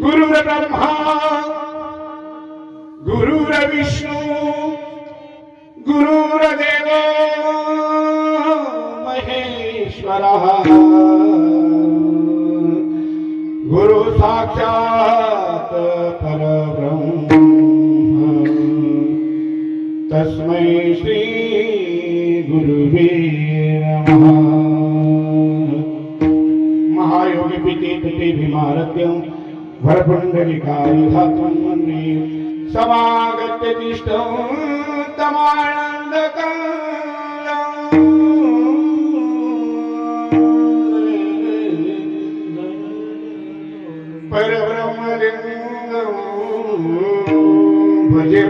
गुरुर्ब्रह्मा गुरुर्विष्णू गुरुर्देव महेश्वरः गुरु साक्षात् परब्रह्म तस्मै श्री गुरुवे नमः। महायोगी पीते तटे भीमारत्यं वरपुण्डरीकारि धात्वन्मन्ये समागत्य तिष्ठं तमानन्दकं परब्रह्मलिङ्गं भजे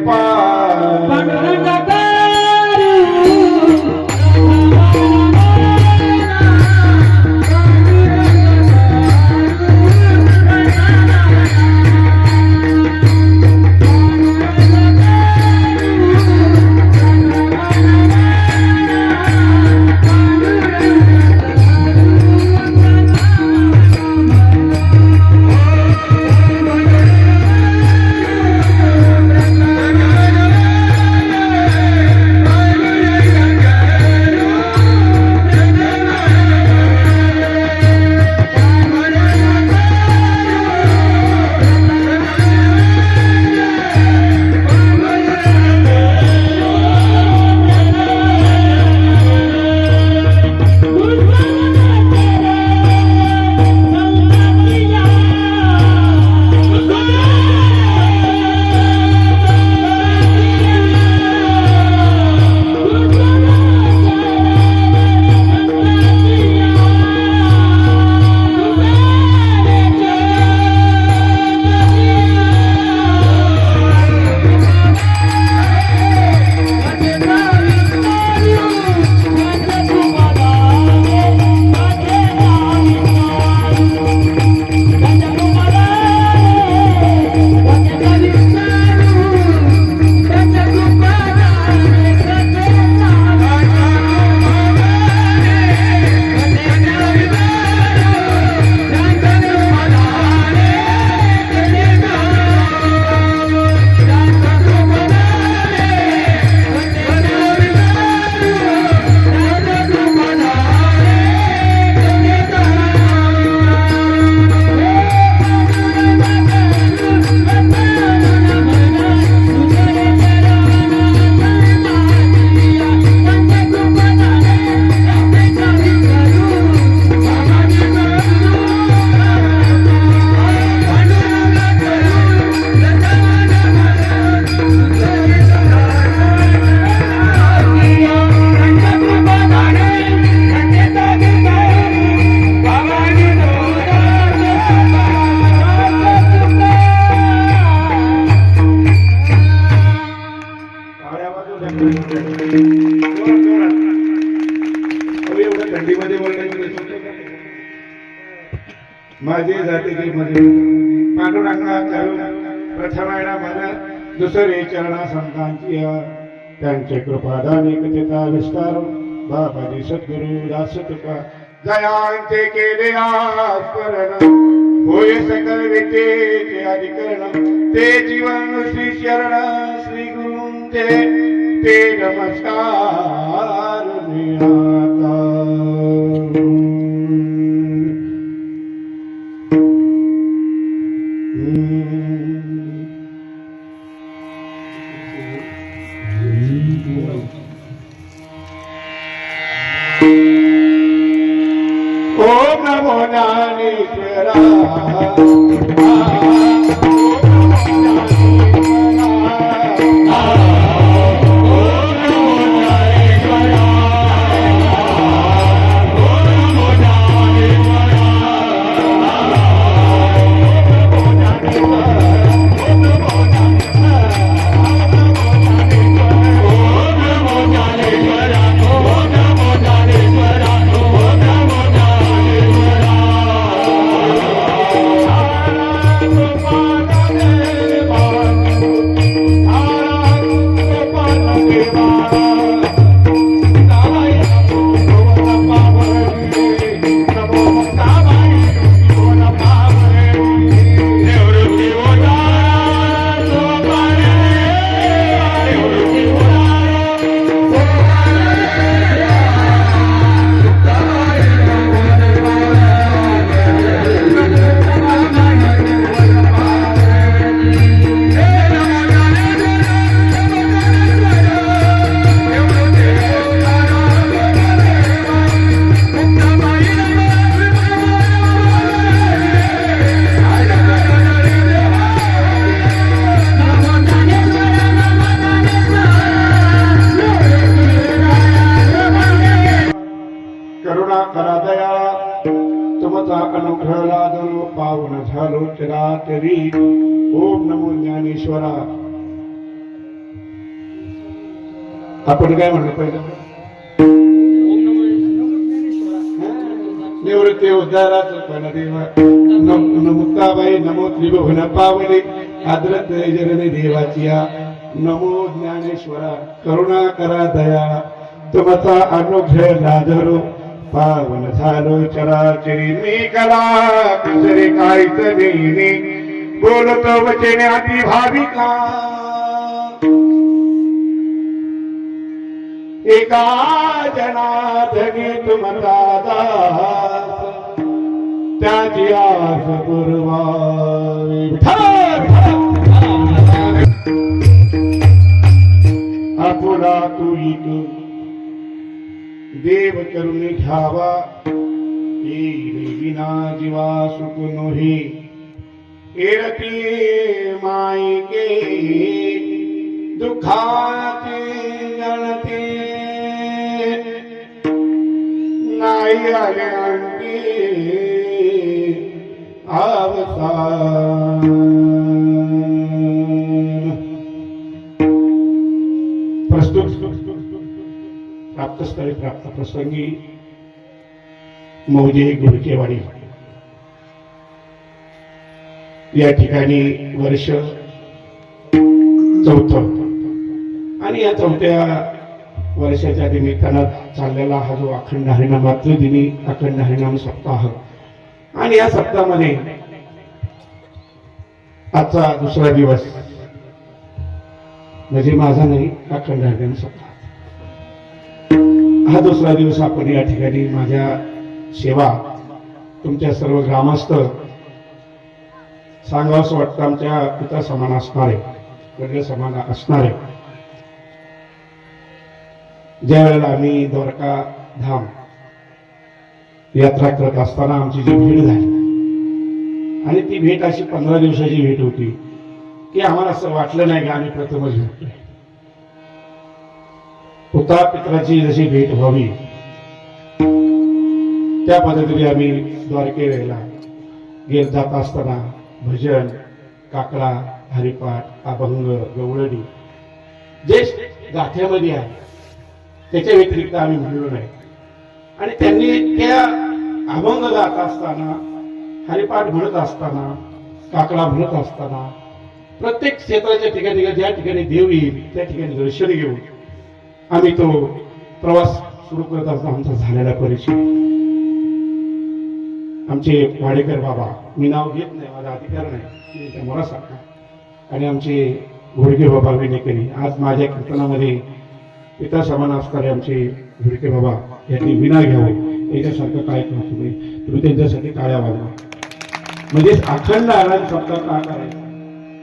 माझे जातीचे मध्ये पांडुरंगा करून प्रथमेणा मन दुसरे चरणा संतांची त्यांचे कृपादाने कथिता विस्तार बाबाजी सद्गुरु दास तुका जयांचे केले आस्मरण होय सकल विद्येचे अधिकरण ते जीवन श्री शरण श्री गुरूंचे ते नमस्कार निनाता ओम नमो ज्ञानेश्वरा झालो चराचरी ओम नमो ज्ञानेश्वरा. आपण काय म्हणलं पहिलं? निवृत्ती उद्धाराच पण देवा मुक्ताबाई नमो त्रिभुवन पावले आद्रत जननी देवाची नमो ज्ञानेश्वरा. करुणा करा दया तुमचा अनुग्रह लाधरो पावन झालो चराचरी. मी कला कुसरे काहीच नेहमी बोलतो वचने अति भाविका. एका जनार्दनी तुमचा दास त्याची आस पुरवावी. आपुला तू देव करुणी घ्यावा विना जीवा सुख नोही. एरती मायके दुःखाचे गणते नाही आले आणखी अवसान. प्रस्तुत प्राप्तस्थळी प्राप्त प्रसंगी मौजे गुडकेवाडी या ठिकाणी वर्ष चौथं आणि या चौथ्या वर्षाच्या निमित्तानं चाललेला हा जो अखंड हरिनामातृ दिनी अखंड हरिनाम सप्ताह आणि या सप्ताहामध्ये आजचा दुसरा दिवस म्हणजे माझा नाही अखंड हरिनाम सप्ताह हा दुसरा दिवस आपण या ठिकाणी माझ्या सेवा तुमच्या सर्व ग्रामस्थ सांगावंसं वाटतं आमच्या पिता समान असणारे वडील समान असणारे ज्या वेळेला आम्ही द्वारका धाम यात्रा करत असताना आमची जी भेट झाली आणि ती भेट अशी 15 दिवसाची भेट होती की आम्हाला असं वाटलं नाही की आम्ही प्रथमच भेटतोय. पुता पित्राची जशी भेट व्हावी त्या पद्धतीने आम्ही द्वारकेला गेत जात असताना भजन काकडा हरिपाठ अभंग गवळणी जे गाठ्यामध्ये आहे त्याच्या व्यतिरिक्त आम्ही म्हणलो नाही. आणि त्यांनी त्या अभंग गात असताना हरिपाठ म्हणत असताना काकडा म्हणत असताना प्रत्येक क्षेत्राच्या ठिकाणी ज्या ठिकाणी देव येईल त्या ठिकाणी दर्शन घेऊन आम्ही तो प्रवास सुरू करत असताना आमचा झालेला परिचय. आमचे वाडेकर बाबा मी नाव घेत नाही माझा अधिकार नाही मला सांगा आणि आमचे घोडके बाबा विनेकरी आज माझ्या कीर्तनामध्ये पिता समान असणारे आमचे घोडके बाबा यांनी विना घ्यावं याच्यासारखं काय करतो तुम्ही त्यांच्यासाठी टाळ्या वाजवा. म्हणजे अखंड आराम सप्ताह का करायचा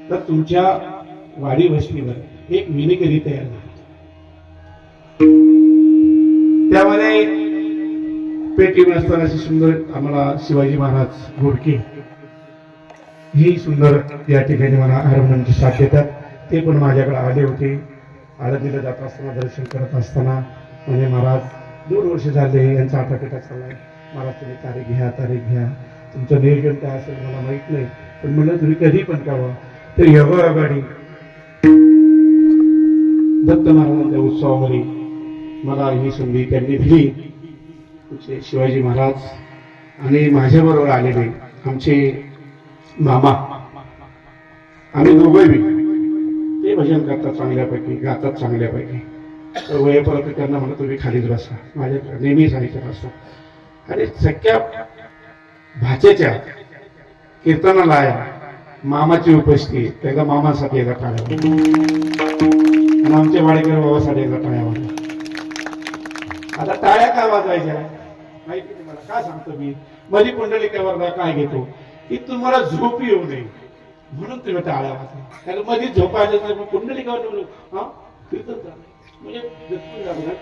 तर तुमच्या वाडी वस्तीवर एक विनेकरी तयार झाला. त्यामध्ये पेटी नसताना अशी सुंदर आम्हाला शिवाजी महाराज घोडके ही सुंदर या ठिकाणी मला हार्मोनियमची साथ देतात. ते पण माझ्याकडे आले होते. आळंदीला जात असताना दर्शन करत असताना म्हणजे महाराज 2 वर्ष झाले यांचा आटापिटा चाललाय. महाराज तुम्ही तारीख घ्या तुमचं नियोजन काय असेल मला माहित नाही पण म्हणलं तुम्ही कधी पण कळवा. तर योगा गाडी दत्त महाराजांच्या उत्सवामध्ये मला ही संधी त्यांनी दिली. शिवाजी महाराज आणि माझ्याबरोबर आलेले आमचे मामा आम्ही दोघंही ते भजन करतात चांगल्यापैकी गातात चांगल्यापैकी. वयपर्यंत त्यांना म्हणत तुम्ही खालीच बसा माझ्या नेहमी सांगितलं असतं. आणि सख्या भाच्याच्या कीर्तनाला आया मामाची उपस्थिती त्याचा मामासाठी एका टाळ्या आणि आमच्या वाडेकर बाबासाठी एका टाळ्या वाजल्या. आता टाळ्या काय वाजवायच्या माहिती तुम्हाला काय सांगतो मी माझी पुंडलिकावर काय घेतो की तुम्हाला झोप येऊ नये म्हणून तुम्ही टाळ्या वाजवा. त्याला मध्ये झोपायचं पुंडलिकावर हा कीर्तन म्हणजे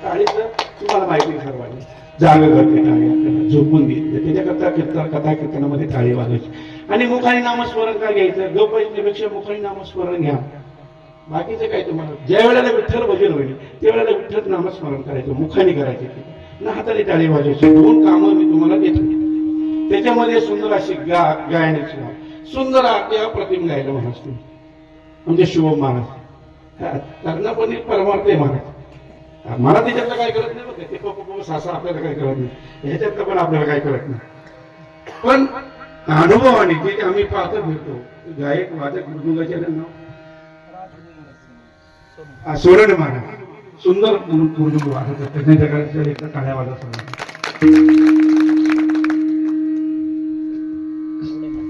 टाळीचं तुम्हाला माहिती सर्वांनी जाग करते टाळी आपल्याला झोपून देते त्याच्याकरता कीर्तन कथा कीर्तनामध्ये टाळी वाजवायची. आणि मुखाने नामस्मरण काय घ्यायचं गौपैपेक्षा मुखाने नामस्मरण घ्या. बाकीचं काय तुम्हाला ज्या वेळेला विठ्ठल भजन होईल त्यावेळेला विठ्ठल नामस्मरण करायचं मुखाने करायचे ना हाताने टाळी वाजवायची. 2 कामं मी तुम्हाला देतो त्याच्यामध्ये सुंदर अशी गायनाची सुंदर आरती अप्रतिम गायला महाराज तुम्ही म्हणजे शुभम महाराज कर्णपणे परमार्थ आहे महाराज. मला त्याच्यातलं काय करत नाही बघा, ते पप्पा सासा आपल्याला काय करत नाही, ह्याच्यातलं पण आपल्याला काय करत नाही. पण अनुभवाने जे आम्ही पाहतो फिरतो गायक वादक मृदुंगाचे नाव सोरण महाराज सुंदर मृदुंग वाजत त्यांच्या काळ्या वाजत.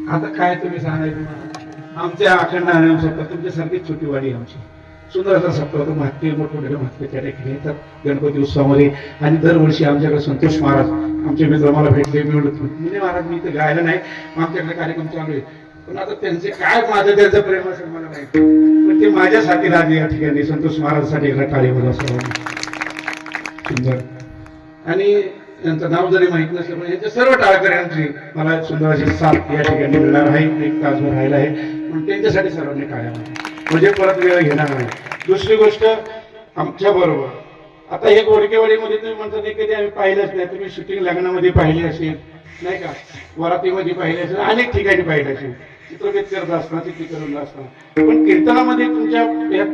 आता काय तुम्ही सांगायचं, आमच्या अखंड आनंद सप्ताह तुमच्यासारखी छोटी वाडी आमची सुंदर असा सप्ताह होतो. महात्मे मोठमोठे महात्मे त्या ठिकाणी येतात गणपती उत्सवामध्ये. आणि दरवर्षी आमच्याकडे संतोष महाराज आमचे मित्र मला भेटले, मी म्हणजे महाराज मी इथे गायला नाही, आमच्याकडे कार्यक्रम चालू आहे. पण आता त्यांचे काय माझं त्यांचं प्रेम असेल मला माहिती, पण ते माझ्यासाठी राजे या ठिकाणी संतोष महाराजसाठी टाळीमध्ये सुंदर. आणि यांचं नाव जरी माहित नसलं पण यांच्या सर्व टाळकऱ्यांची मला सुंदर अशी साथ या ठिकाणी मिळणार आहे. एक तासभर राहिला आहे पण त्यांच्यासाठी सर्वांनी टाळ्या म्हणजे परत वेळ घेणार नाही. दुसरी गोष्ट आमच्या बरोबर आता हे गोडकेवाडीमध्ये तुम्ही म्हणता नाही कधी आम्ही पाहिलंच नाही, तुम्ही शूटिंग लग्नामध्ये पाहिली असेल नाही का, वरातीमध्ये पाहिली असेल, अनेक ठिकाणी पाहिलं असेल, चित्रफित करत असताना चित्रीकरण असताना. पण कीर्तनामध्ये तुमच्या या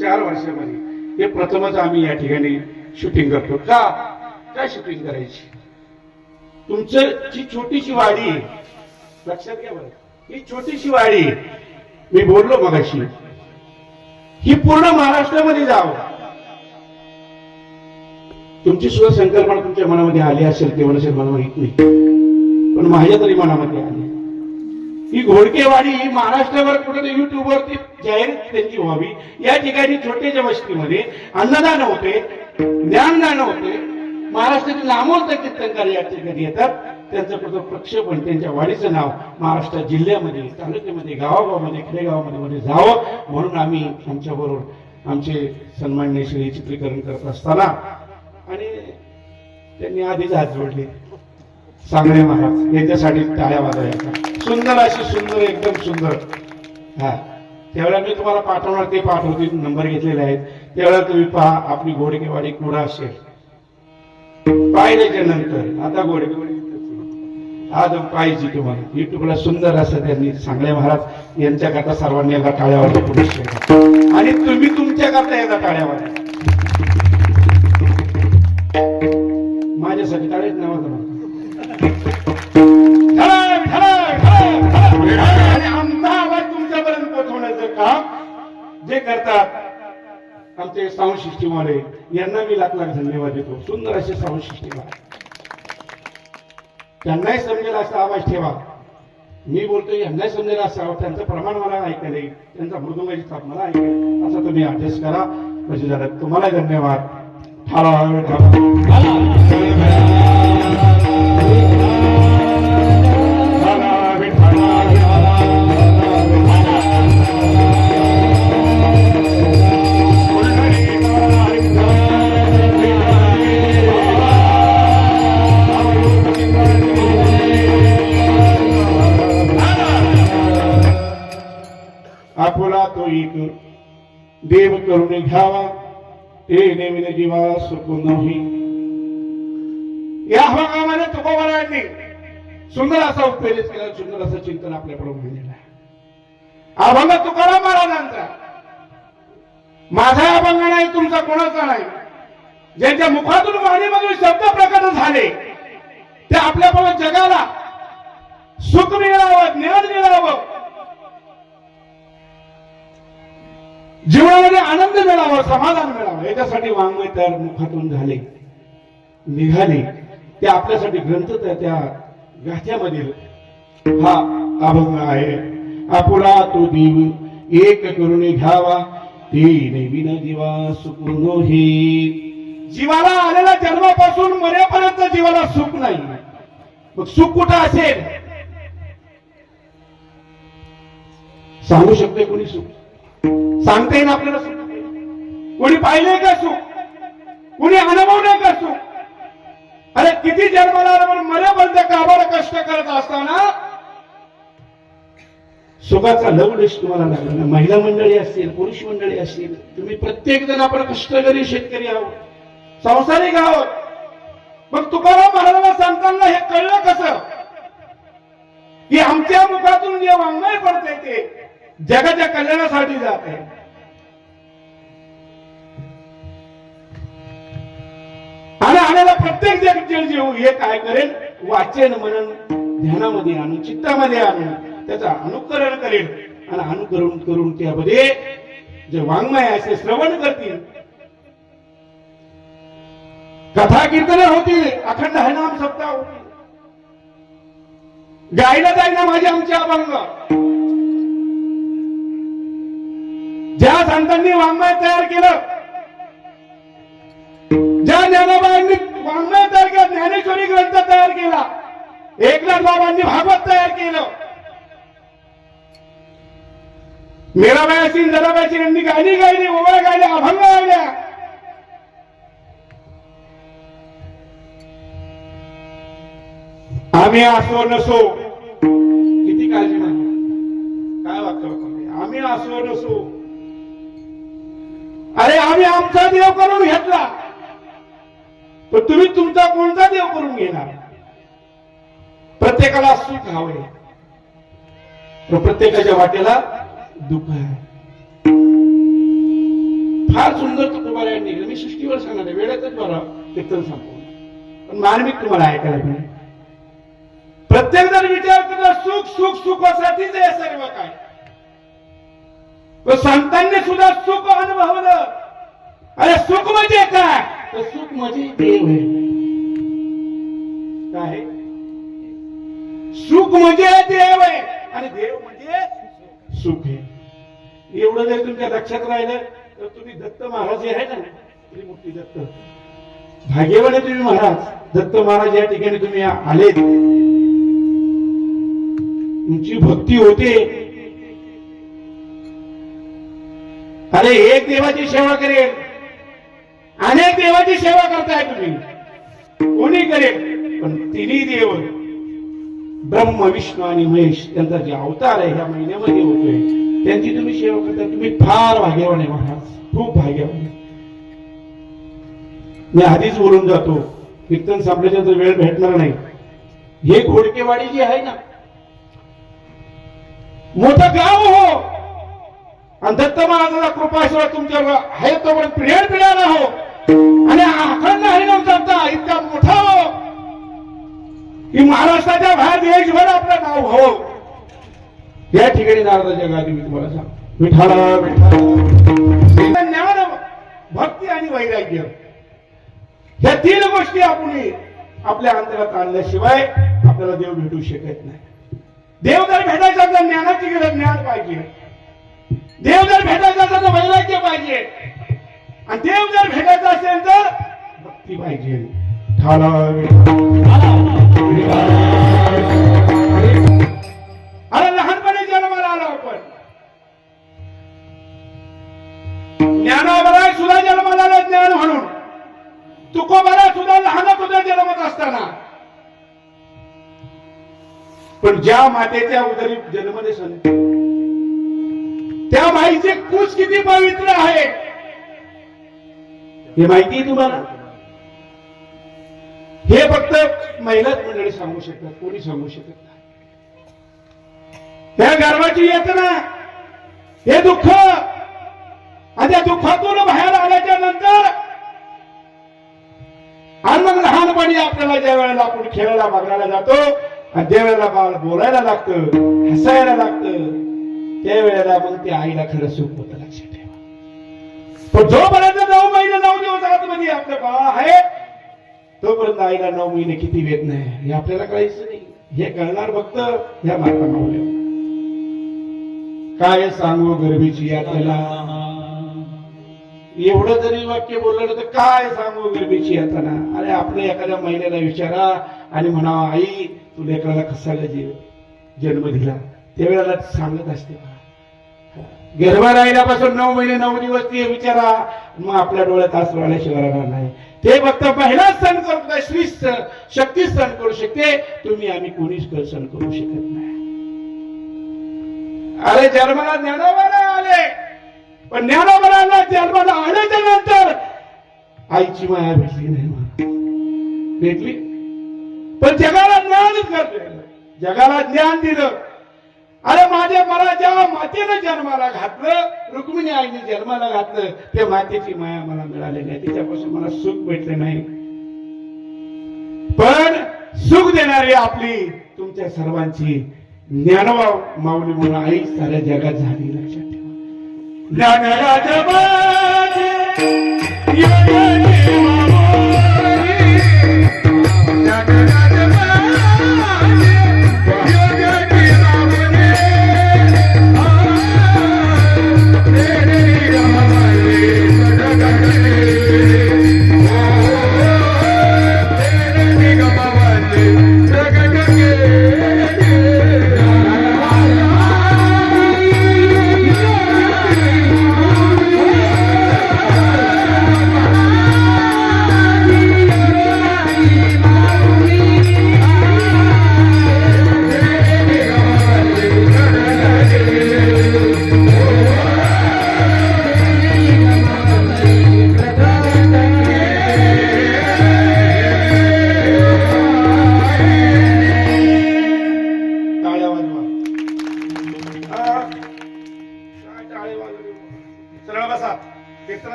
4 वर्षामध्ये हे प्रथमच आम्ही या ठिकाणी शूटिंग करतो. काय शूटिंग करायची, तुमची छोटीशी वाडी आहे, लक्षात घ्या बरं, ही छोटीशी वाडी मी बोललो मगाशी, ही पूर्ण महाराष्ट्रामध्ये जावं. तुमची सुद्धा संकल्पना तुमच्या मनामध्ये आली असेल तेवढं असेल मला माहित नाही, पण माझ्या तरी मनामध्ये आली. ही घोडकेवाडी ही महाराष्ट्रावर कुठे युट्यूबवरती जाहीर त्यांची व्हावी. या ठिकाणी छोट्याच्या वस्तीमध्ये अन्नदान होते, ज्ञानदान होते, महाराष्ट्रातील नामवंत कीर्तनकार या ठिकाणी येतात, त्यांचं प्रक्षेपण त्यांच्या वाडीचं नाव महाराष्ट्र जिल्ह्यामध्ये तालुक्यामध्ये गावागावामध्ये खेडेगावामध्ये जावं म्हणून आम्ही आमच्या बरोबर आमचे सन्माननीय श्री चित्रीकरण करत असताना आणि त्यांनी आधीच हात जोडले सांगणे महाराज यांच्यासाठी टाळ्या वाजवायच्या. सुंदर अशी सुंदर एकदम सुंदर. हा त्यावेळेला मी तुम्हाला पाठवणार ते पाठवतील, नंबर घेतलेले आहेत. त्यावेळेला तुम्ही पहा आपली घोडकेवाडी कुठं असेल. पाहिल्याच्या नंतर आता घोडकेवाडी आज पाहिजे तुम्हाला युट्यूबला सुंदर असं त्यांनी सांगले महाराज यांच्याकरता सर्वांनी एकदा टाळ्या वाजवा पुढे आणि तुम्ही तुमच्याकरता एकदा टाळ्या वाजवा. माझ्यासाठी टाळेच नावाचा आणि आमचा आवाज तुमच्यापर्यंत पोहोचवण्याचं काम जे करतात आमचे साऊंड सिस्टीम वाले यांना मी लाख लाख धन्यवाद देतो. सुंदर असे साऊंड सिस्टीम आहे, त्यांनाही समजेल असा आवाज ठेवा. मी बोलतोय यांनाही समजेल असा आवाज, त्यांचं प्रमाण मला ऐकायला येईल, त्यांचा मृदुंगाची थाप मला ऐकायला असा तुम्ही ऍडजस्ट करा. म्हणजे झालं तुम्हाला धन्यवाद. आपुला तो एक देव करून घ्यावा ते नेमिने जीवा सुकून नाही. या भागामध्ये तुकोबारायांनी सुंदर असा उत्प्रेरित केला, सुंदर असं चिंतन आपल्याकडे मांडलेलं आहे. अभंग तुकाराम महाराजांचा, माझा अभंग नाही, तुमचा कोणाचा नाही. ज्यांच्या मुखातून वाणीमधून शब्द प्रकट झाले ते आपल्याबरोबर जगाला सुख मिळावं, ज्ञान मिळावं, जीवनामध्ये आनंद मिळावा, समाधान मिळावं याच्यासाठी वाङ्मय तयार मुखातून झाले निघाले. ते आपल्यासाठी ग्रंथ त्या गाथ्यामधील हा अभंग आहे. आपुला तो देव एक करून घ्यावा ते नेविन जीवा सुख हे. जीवाला आलेल्या जन्मापासून मरेपर्यंत जीवाला सुख नाही. मग सुख कुठं असेल सांगू शकते कोणी? सुख सांगता येईल आपल्याला? सुख कोणी पाहिलंय का? सुख कोणी अनुभवलंय का? सुख अरे किती जन्माला आल्यावर मरेपर्यंत काबाड कष्ट करत असताना सुखाचा लवलेश तुम्हाला लागला ना. महिला मंडळी असतील, पुरुष मंडळी असतील, तुम्ही प्रत्येक जण आपण कष्टकरी शेतकरी आहोत, संसारिक आहोत. मग तुकाराम महाराजांना सांगताना हे कळलं कसं की आमच्या मुखातून जे वाङ्मय पडते ते जगाच्या कल्याणासाठी जात आहे. आणि आलेला प्रत्येक जीव हे काय करेल, वाचन मनन ध्यानामध्ये आणून चित्तामध्ये आणून त्याचं अनुकरण करेल आणि अनुकरण करून त्यामध्ये जे वाङ्मय असे श्रवण करतील, कथा कीर्तन होतील, अखंड हरिनाम सप्ताह होतील, गायला जाईना माझे आमचे अभंग. ज्या संतांनी वाङ्मय तयार केलं, ज्या ज्ञानोबांनी वाङ्मय तयार केलं, ज्ञानेश्वरी ग्रंथ तयार केला, एकनाथ बाबांनी भागवत तयार केलं, मीराबाई सिंग जराबाई सिंग यांनी गाणी गायली, ओव्या गायल्या, अभंग गायल्या. आम्ही असो नसो, किती काळजी नाही, काय वाटतं, आम्ही असो नसो, अरे आम्ही आमचा देव करून घेतला, तर तुम्ही तुमचा कोणता देव करून घेणार. प्रत्येकाला सुख हवंय, तर प्रत्येकाच्या वाटेला दुःख आहे. फार सुंदर तुकोबारायांनी निघलं. मी सृष्टीवर सांगणार आहे, वेळेतच बरं कीर्तन संपवलं, पण मार्मिक तुम्हाला ऐकायला मिळेल. प्रत्येक जण विचार करतो सुख सुख सुखासाठीच हे सर्व काय. तो संतांनी सुद्धा सुख अनुभवलं. अरे सुख म्हणजे काय, तर सुख म्हणजे देव आहे. काय सुख म्हणजे देव आहे आणि देव म्हणजे सुख आहे. एवढं जर तुमच्या लक्षात राहिलं तर तुम्ही दत्त महाराज जे आहे ना, त्रिमूर्ती दत्त, भाग्यवान आहे तुम्ही महाराज. दत्त महाराज या ठिकाणी तुम्ही आले, तुमची भक्ती होते. अरे एक देवाची सेवा करेल, अनेक देवाची सेवा करताय तुम्ही, कोणी करेल, पण तिन्ही देव ब्रह्म विष्णू आणि महेश त्यांचा जे अवतार आहे ह्या महिन्यामध्ये होतोय, त्यांची तुम्ही सेवा करता. तुम्ही फार भाग्यवान आहे महाराज, खूप भाग्यवान आहे. मी आधीच बोलून जातो, कीर्तन संपल्यानंतर वेळ भेटणार नाही. हे घोडकेवाडी जी आहे ना, मोठं गाव हो, आणि दत्त महाराजांचा कृपाशिवाय तुमच्यावर आहे तोपर्यंत पिढ्या पिढ्याला हो, आणि अखंड हरिनाम सप्ताह इतका मोठा हो की महाराष्ट्राच्या बाहेर देशभर आपलं नाव हो. या ठिकाणी नारदाच्या गादी मी तुम्हाला सांग, विठाला विठाला. ज्ञान, भक्ती आणि वैराग्य या तीन गोष्टी आपण आपल्या अंतरात आणल्याशिवाय आपल्याला देव भेटू शकत नाही. देव जर भेटायचा तर ज्ञानाची गरज, ज्ञान पाहिजे. देव जर भेटायचा तर वैराग्य पाहिजे, आणि देव जर भेटायचा असेल तर भक्ती पाहिजे. अरे लहानपणी जन्माला आलो आपण, ज्ञानोबा सुद्धा जन्माला आला ज्ञान म्हणून, तुकोबाला सुद्धा लहान सुद्धा जन्मत असताना. पण ज्या मातेच्या उदरी जन्मले संत, त्या माईचे कूच किती पवित्र आहे हे माहिती आहे तुम्हाला. हे फक्त महिलाच मंडळी सांगू शकतात, कोणी सांगू शकत नाही. त्या गर्भाची यातना, हे दुःख, आणि त्या दुःखातून बाहेर आल्याच्या नंतर, आणि मग लहानपणी आपल्याला ज्या वेळेला आपण खेळायला बघायला जातो, आणि ज्या वेळेला बाळ बोलायला लागतं, हसायला लागतं, त्यावेळेला मग त्या आईला खरं सुख होतं. लक्षात ठेवा. पण जोपर्यंत 9 महिने 9 दिवस आतमध्ये आपलं बाळ आहे, तोपर्यंत आईला 9 महिने किती वेदना आहे हे आपल्याला कळायचं नाही. हे कळणार फक्त ह्या माता मावल्या. काय सांगू गर्भीची यात्रेला, एवढं जरी वाक्य बोललं तर काय सांगू गर्भीची यातना. अरे आपल्या एखाद्या महिलेला विचारा आणि म्हणा, आई तू लेकराला कसा जन्म दिला, त्यावेळेला सांगत असते. गर्भात राहिल्यापासून 9 महिने 9 दिवस ते विचारा, मग आपल्या डोळ्यात आसरू आल्याशिवाय राहणार नाही. ते फक्त पहिलाच सण करू, श्री शक्ती सण करू शकते, तुम्ही आम्ही कोणीच सण करू शकत नाही. अरे जन्माला ज्ञानोबाला आले, पण ज्ञानोबाला जन्माला आल्याच्या नंतर आईची माया भेटली नाही. भेटली पण जगाला ज्ञानच करते. जगाला ज्ञान दिलं. अरे मला ज्या मातेनं जन्माला घातलं, रुक्मिणी आईने जन्माला घातलं, त्या मातेची माया मला मिळाली नाही, तिच्यापासून मला सुख भेटले नाही. पण सुख देणारी आपली तुमच्या सर्वांची ज्ञानोबा माऊली म्हणून आई साऱ्या जगात झाली, लक्षात ठेवा. ज्ञानराज माझे योगी माऊली, ज्ञानराज माझे योगी माऊली, तेरी रमाई सजगणे, तेरी रमाई सजगणे.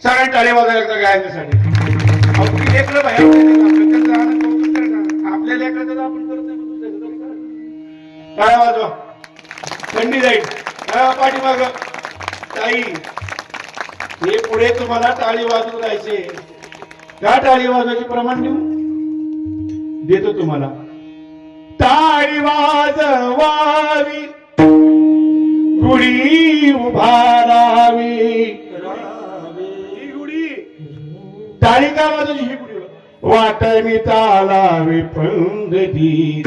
सगळ्यांनी टाळी वाजवायला गायच्यासाठी. लेकरं बाहेर आपल्या लेकराचं आपण करत नाही. टाळ्या वाजवा, थंडी जाईल. पाठीमाग ताई, हे पुढे तुम्हाला टाळी वाजवून राहायचे. का टाळी वाजवायचे प्रमाण देतो तुम्हाला. टाळी वाजवावी, गुढी उभारावी. टाळी का वाजवली? ही गुढी वाटणी तालावी पंग दिली.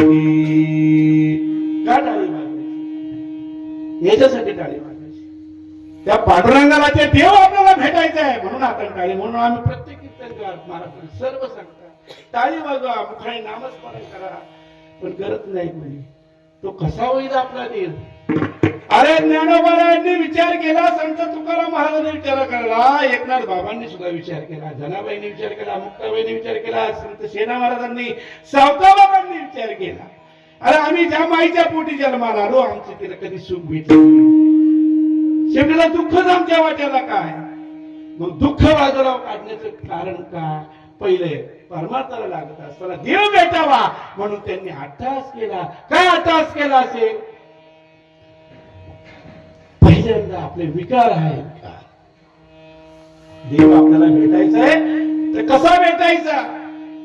का टाळी वाजवायची? याच्यासाठी टाळी वाजवायची. त्या पांडुरंगाला ते देव आपल्याला भेटायचं आहे म्हणून आपण टाळी, म्हणून आम्ही प्रत्येक कीर्तनकार महाराज सर्व सांगतात टाळी वाजवा, मुखाने नामस्मरण करा. पण करत नाही कोणी. तो कसा होईल आपला देव? अरे ज्ञानोबारायांनी विचार केला, संत तुकाराम महाराजांनी विचार केला, एकनाथ बाबांनी सुद्धा विचार केला, जनाबाईंनी विचार केला, मुक्ताबाईंनी विचार केला, संत सेना महाराजांनी, सावताबाबांनी विचार केला. अरे आम्ही ज्या माईच्या पोटी जन्माला आलो, आमचं तिला कधी सुख भेटलं, शेवटीला दुःखच आमच्या वाट्याला काय. मग दुःख बाजूला काढण्याचं कारण काय? पहिले परमार्थाला लागत असताना देव भेटावा म्हणून त्यांनी अट्टहास केला. काय अट्टहास केला असेल? पहिल्यांदा आपले विकार आहेत का? देव आपल्याला भेटायचा आहे तर कसा भेटायचा?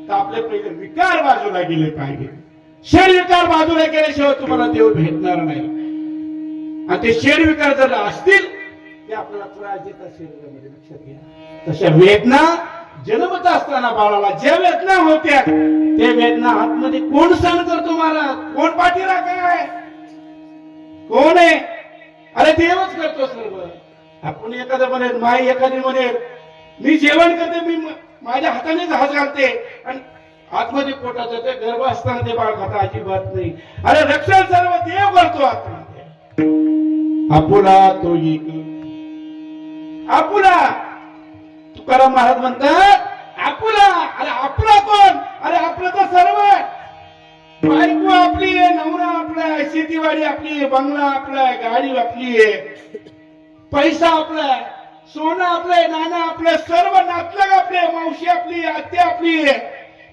तर आपले पहिले विकार बाजूला गेले पाहिजे. शेर विकार बाजूला केल्याशिवाय तुम्हाला देव भेटणार नाही. आणि ते शेर विकार जर असतील ते आपल्याला त्रास देतात शरीरामध्ये, लक्षात घ्या. तशा वेदना जन्मत असताना बाळाला ज्या वेदना होत्या ते वेदना आतमध्ये कोण सहन करतो? महाराज कोण पाठीराख आहे? कोण आहे? अरे देवच करतो सर्व. आपण एखादं म्हणेल, माई एखादी म्हणेल मी जेवण करते, मी माझ्या हातानेच हात घालते, आणि आतमध्ये पोटाचं ते गर्भ असताना ते बाळ खाता अजिबात नाही. अरे रक्षण सर्व देव करतो आतमध्ये. आपुला तो आपुला. तुकाराम महाराज म्हणतात आपुला. अरे आपला कोण? अरे आपलं तर सर्व. बायको आपली आहे, नवरा आपला आहे, शेतीवाडी आपली आहे, बंगला आपला आहे, गाडी आपली आहे, पैसा आपला आहे, सोनं आपलं आहे, नाणं आपलं, सर्व नातलग आपले, मावशी आपली, आत्या आपली आहे.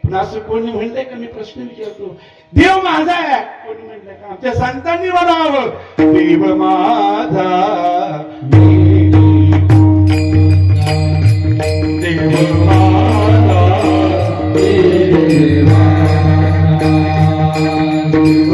पण असं कोणी म्हणलंय का? मी प्रश्न विचारतो. देव माझा आहे कोणी म्हणलंय का? आमच्या संतांनी म्हणावं देव माझा, देव माझा, देव देव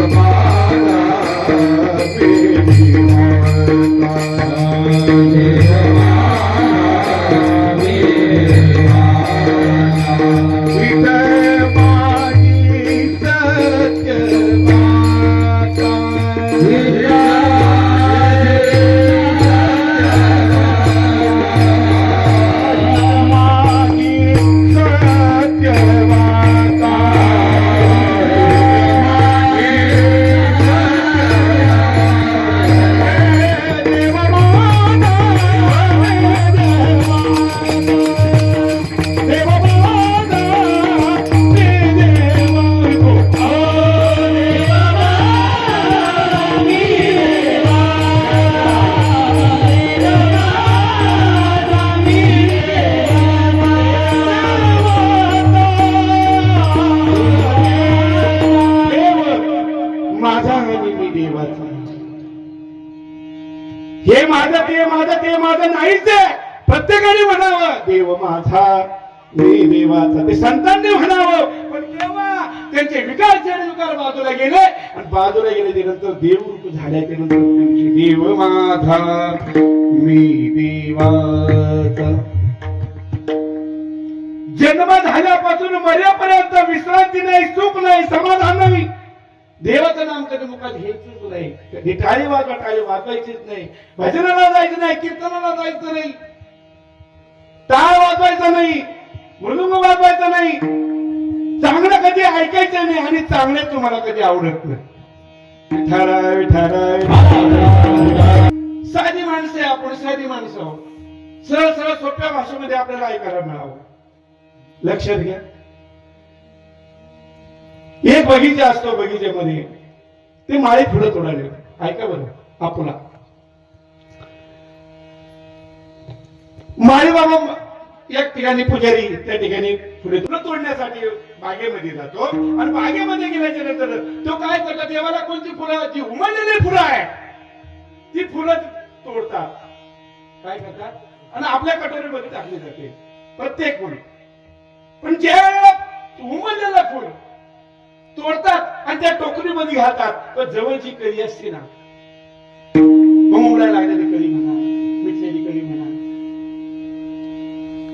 हे माझं ते माझं नाहीच आहे. प्रत्येकाने म्हणावं देव माझा मी देवाचा, ते संतांनी म्हणावं. पण केव्हा त्यांचे विकार बाजूला गेले आणि बाजूला गेले नंतर देवरूप झाल्याच्या नंतर देव माझा मी देवाचा. जन्म झाल्यापासून मरेपर्यंत विश्रांती नाही, सुख नाही, समाधान नाही. देवाचं नाम कधी मुखात घ्यायचंच नाही. कधी टाळी वाजवायचीच नाही. भजनाला जायचं नाही, कीर्तनाला जायचं नाही, टाळ वाजवायचा नाही, मृदुंग वाजवायचा नाही. चांगलं कधी ऐकायचं नाही आणि चांगले तुम्हाला कधी आवडत नाही. साधी माणसं आहे आपण, साधी माणसं आहोत. सरळ सरळ सोप्या भाषेमध्ये आपल्याला ऐकायला मिळावं. लक्षात घ्या, एक बगीचा असतो, बगीच्यामध्ये ते माळी फुलं तोडाले. ऐका बरं, आपला माळी बाबा एक ठिकाणी पुजारी त्या ठिकाणी फुले तोडण्यासाठी बागेमध्ये जातो आणि बागेमध्ये गेल्याच्या नंतर तो काय करतो, देवाला कोणती फुलं, जी उमललेली फुलं आहे ती फुलं तोडतात. काय करतात आणि आपल्या कटोरीमध्ये टाकली जाते प्रत्येक फुल. पण ज्या उमललेलं फुल तोडतात आणि त्या टोकरीमध्ये घालतात, तर जवळची कळी असते ना, उमलायला लागलेली कळी म्हणा, मिटलेली कळी म्हणा,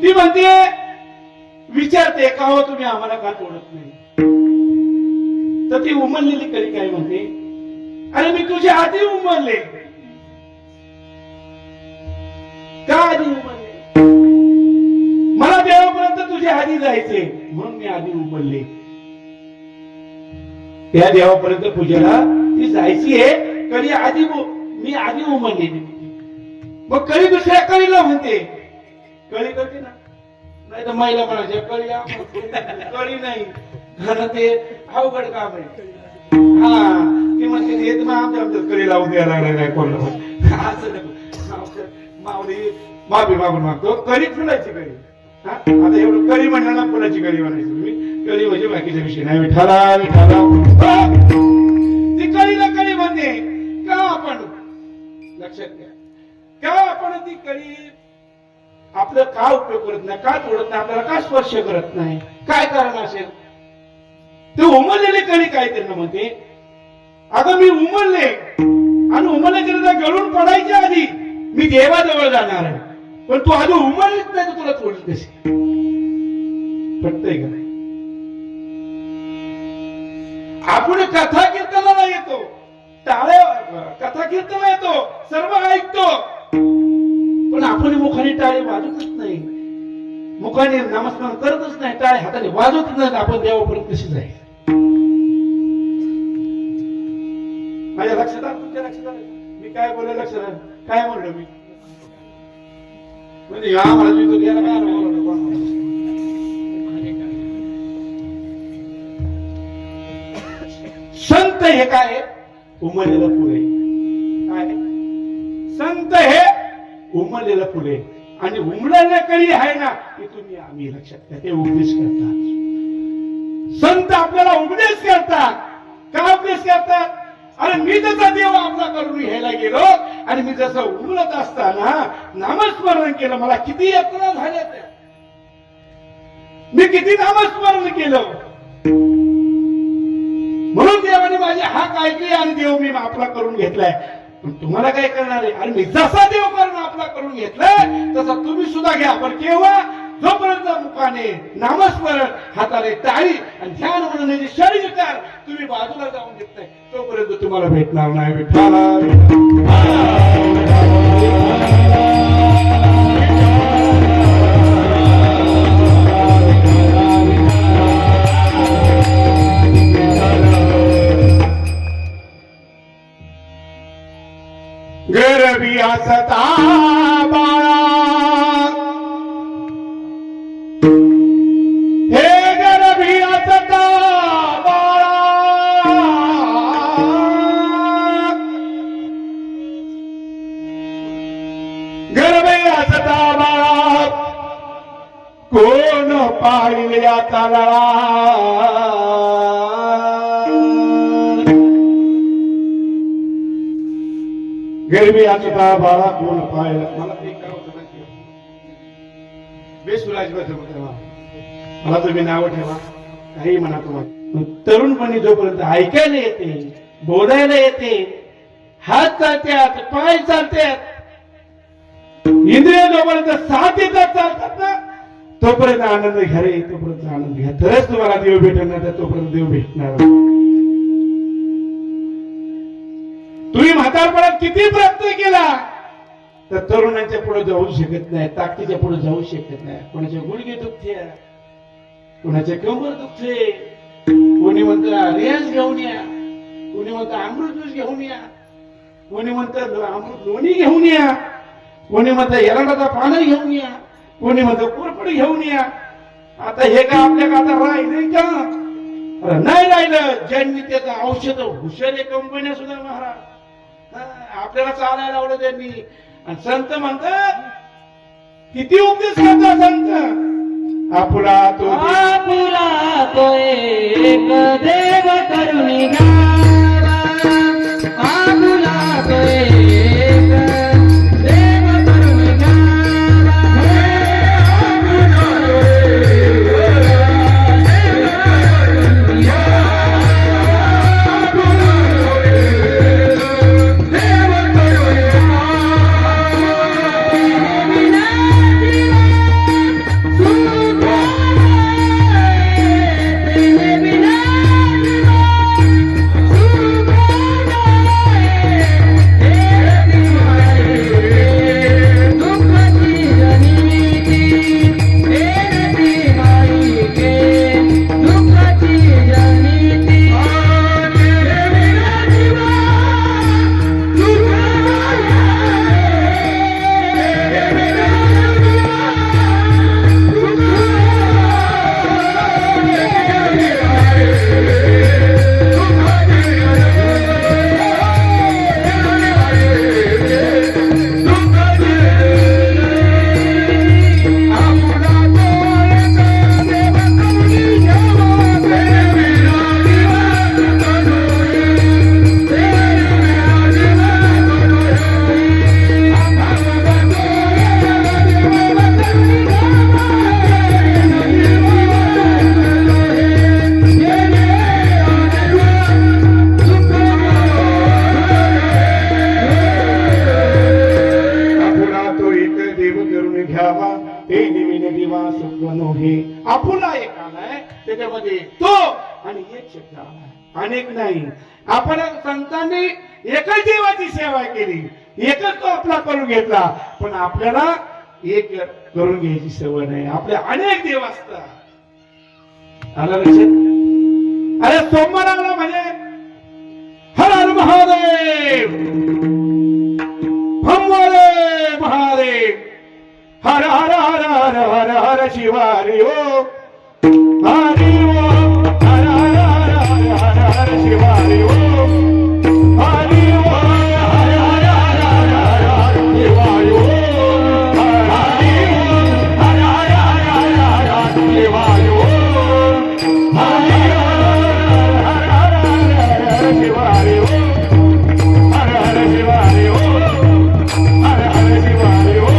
ती म्हणते, विचारते का हो तुम्ही आम्हाला का तोडत नाही. तर ती उमललेली कळी काय म्हणते, अरे मी तुझ्या आधी उमलले. का आधी उमलले, मला देवापर्यंत तुझ्या आधी जायचे म्हणून मी आधी उमलले. त्या देवापर्यंत पूजेला ती जायची आहे, कळी आधी मी आधी उमललेली. मग कळी दुसऱ्या कळीला म्हणते, कळी करते ना, नाही तर महिला म्हणायच्या कळी कळी नाही, ते अवघड काम आहे. हा ती म्हणते येत मग आमच्या कळी लावून द्यायला लागला नाही कोणाला. असं मावली माफी मागून मागतो, कळी फुलायची कळी. आता एवढं कळी म्हणलं ना, फुलाची कळी म्हणायची तुम्ही, कळी म्हणजे बाकीचा विषय नाही. विठाला विठाला ती कळीला कळी म्हणते. का आपण लक्षात घ्या, का आपण ती कळी आपलं का उपयोग करत नाही, का तोडत नाही, आपल्याला का स्पर्श करत नाही, काय कारण असेल. ते उमललेली कळी काय त्यांना म्हणते, अगं मी उमलले आणि उमलल्याच्या गळून पडायच्या आधी मी देवाजवळ जाणार आहे, पण तू आधी उमललीच नाही, तर तुला तोडली कशी. पटतंय का नाही. आपण कथा कीर्तनाला येतो, टाळ्या कथा कीर्तनाला येतो, सर्व ऐकतो, पण आपण मुखाने टाळे वाजतच नाही, मुखाने नामस्मरण करतच नाही, टाळे हाताने वाजवतच नाही. आपण देवापर्यंत कशी जाईल. माझ्या लक्षात आलं, तुमच्या लक्षात आलं मी काय बोलले, लक्षात आलं काय म्हणलं मी, म्हणजे या मला याला काय संत हे काय उमललेलं फुले. काय संत हे उमललेलं फुले आणि उमललेल्या कळी आहे ना, की तुम्ही आम्ही लक्षात घ्या, ते उपदेश करतात. संत आपल्याला उपदेश करतात. का उपदेश करतात, अरे मी जसा देव आपला करून घ्यायला गेलो आणि मी जसं उमलत असताना नामस्मरण केलं, मला किती यातना झाल्या, त्या मी किती नामस्मरण केलं, म्हणून देवाने माझी हाक ऐकली आणि देव मी आपला करून घेतलाय. पण तुम्हाला काय करणार आहे, अरे मी जसा देव करून आपला करून घेतलाय तसा तुम्ही सुद्धा घ्या. पण केव्हा, जोपर्यंत मुखाने नामस्मरण, हाताने टाळी आणि ध्यान म्हणण्याचे शरीरकार तुम्ही बाजूला जाऊन घेत नाही, तोपर्यंत तुम्हाला भेटणार नाही. विठ्ठला गरबी असता बाळा, हे गरबी असता बाळा, गरबी असता बाळा, कोण पाहिल याचा लळा. गरबी आता बाळा कोण पाहिला मला ते काय होतं माहिती आहे? बेसुराज बस मला तुम्ही नाव ठेवा काही म्हणा तुम्हाला तरुणपणी जोपर्यंत ऐकायला येते बोलायला येते हात चालतात पाय चालतात इंद्रिय जोपर्यंत साथ देतात चालतात ना तोपर्यंत आनंद घ्या रे तोपर्यंत आनंद घ्या तरच तुम्हाला देव भेटणार तर तोपर्यंत देव भेटणार तुम्ही म्हातारपणात किती प्रयत्न केला तर तरुणांच्या पुढे जाऊ शकत नाही ताकदीच्या पुढे जाऊ शकत नाही कोणाचे गुडघे दुखते कोणाचे कंबर दुखते कोणी म्हणतं रेस घेऊन या कोणी म्हणतं अमृत ज्यूस घेऊन या कोणी म्हणतं अमृत लोणी घेऊन या कोणी म्हणतं एरंडाचा पानं घेऊन या कोणी म्हणतं कोरपडी घेऊन या आता हे का आपल्या आता राहिलं का नाही राहिलं ज्यांनी त्याचं औषध हुशारी कंपन्या सुद्धा महाराज आपल्याला चालायला लावलं त्यांनी आणि संत म्हणतात किती उपदेश करता संत आपुला तो एक देव करुणी गावा आपुला तो एक देव करुणी आपुला एक आलाय त्याच्यामध्ये तो आणि एक शब्द आलाय अनेक नाही आपण संतांनी एकच देवाची सेवा केली एकच तो आपला करून घेतला पण आपल्याला एक करून घ्यायची सवय नाही आपले अनेक देव असतात आला लक्षात अरे सोमवार आला म्हणजे हर हर महादेव हरे महादेव हर हर हर हर हर हर शिवारी ओ हरि ओ हर हर हर हर हर हर शिवारी ओ हरि ओ हर हर हर हर हर हर शिवारी ओ हरि ओ हर हर हर हर हर हर शिवारी ओ हरि ओ हर हर हर हर शिवारी ओ हर हर शिवारी ओ हर हर शिवारी ओ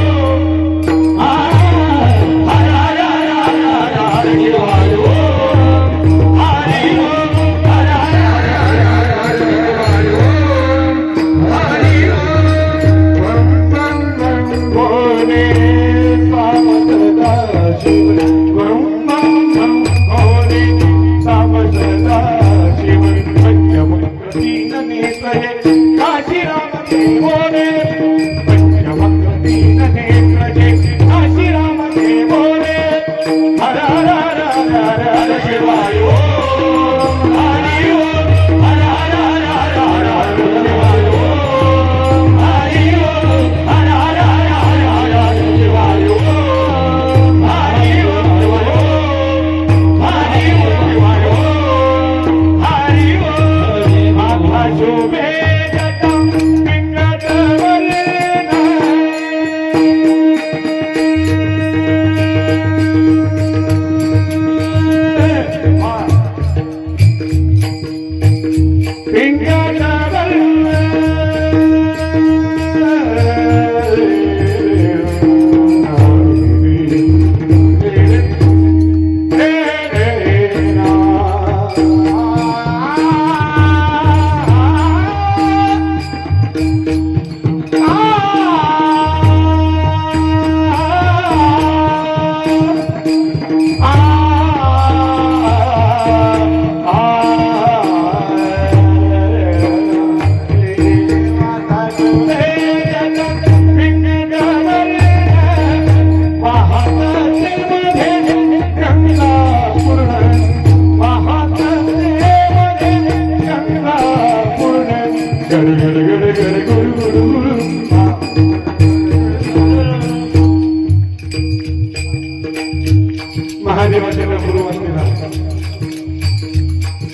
महादेवाच्या गुरु असलेला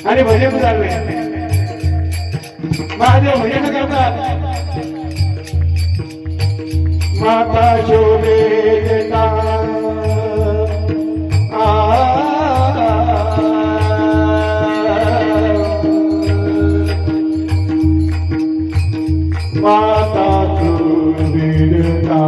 आणि भजन चालले महादेव भजन करतात माता शोभे माता शोभेता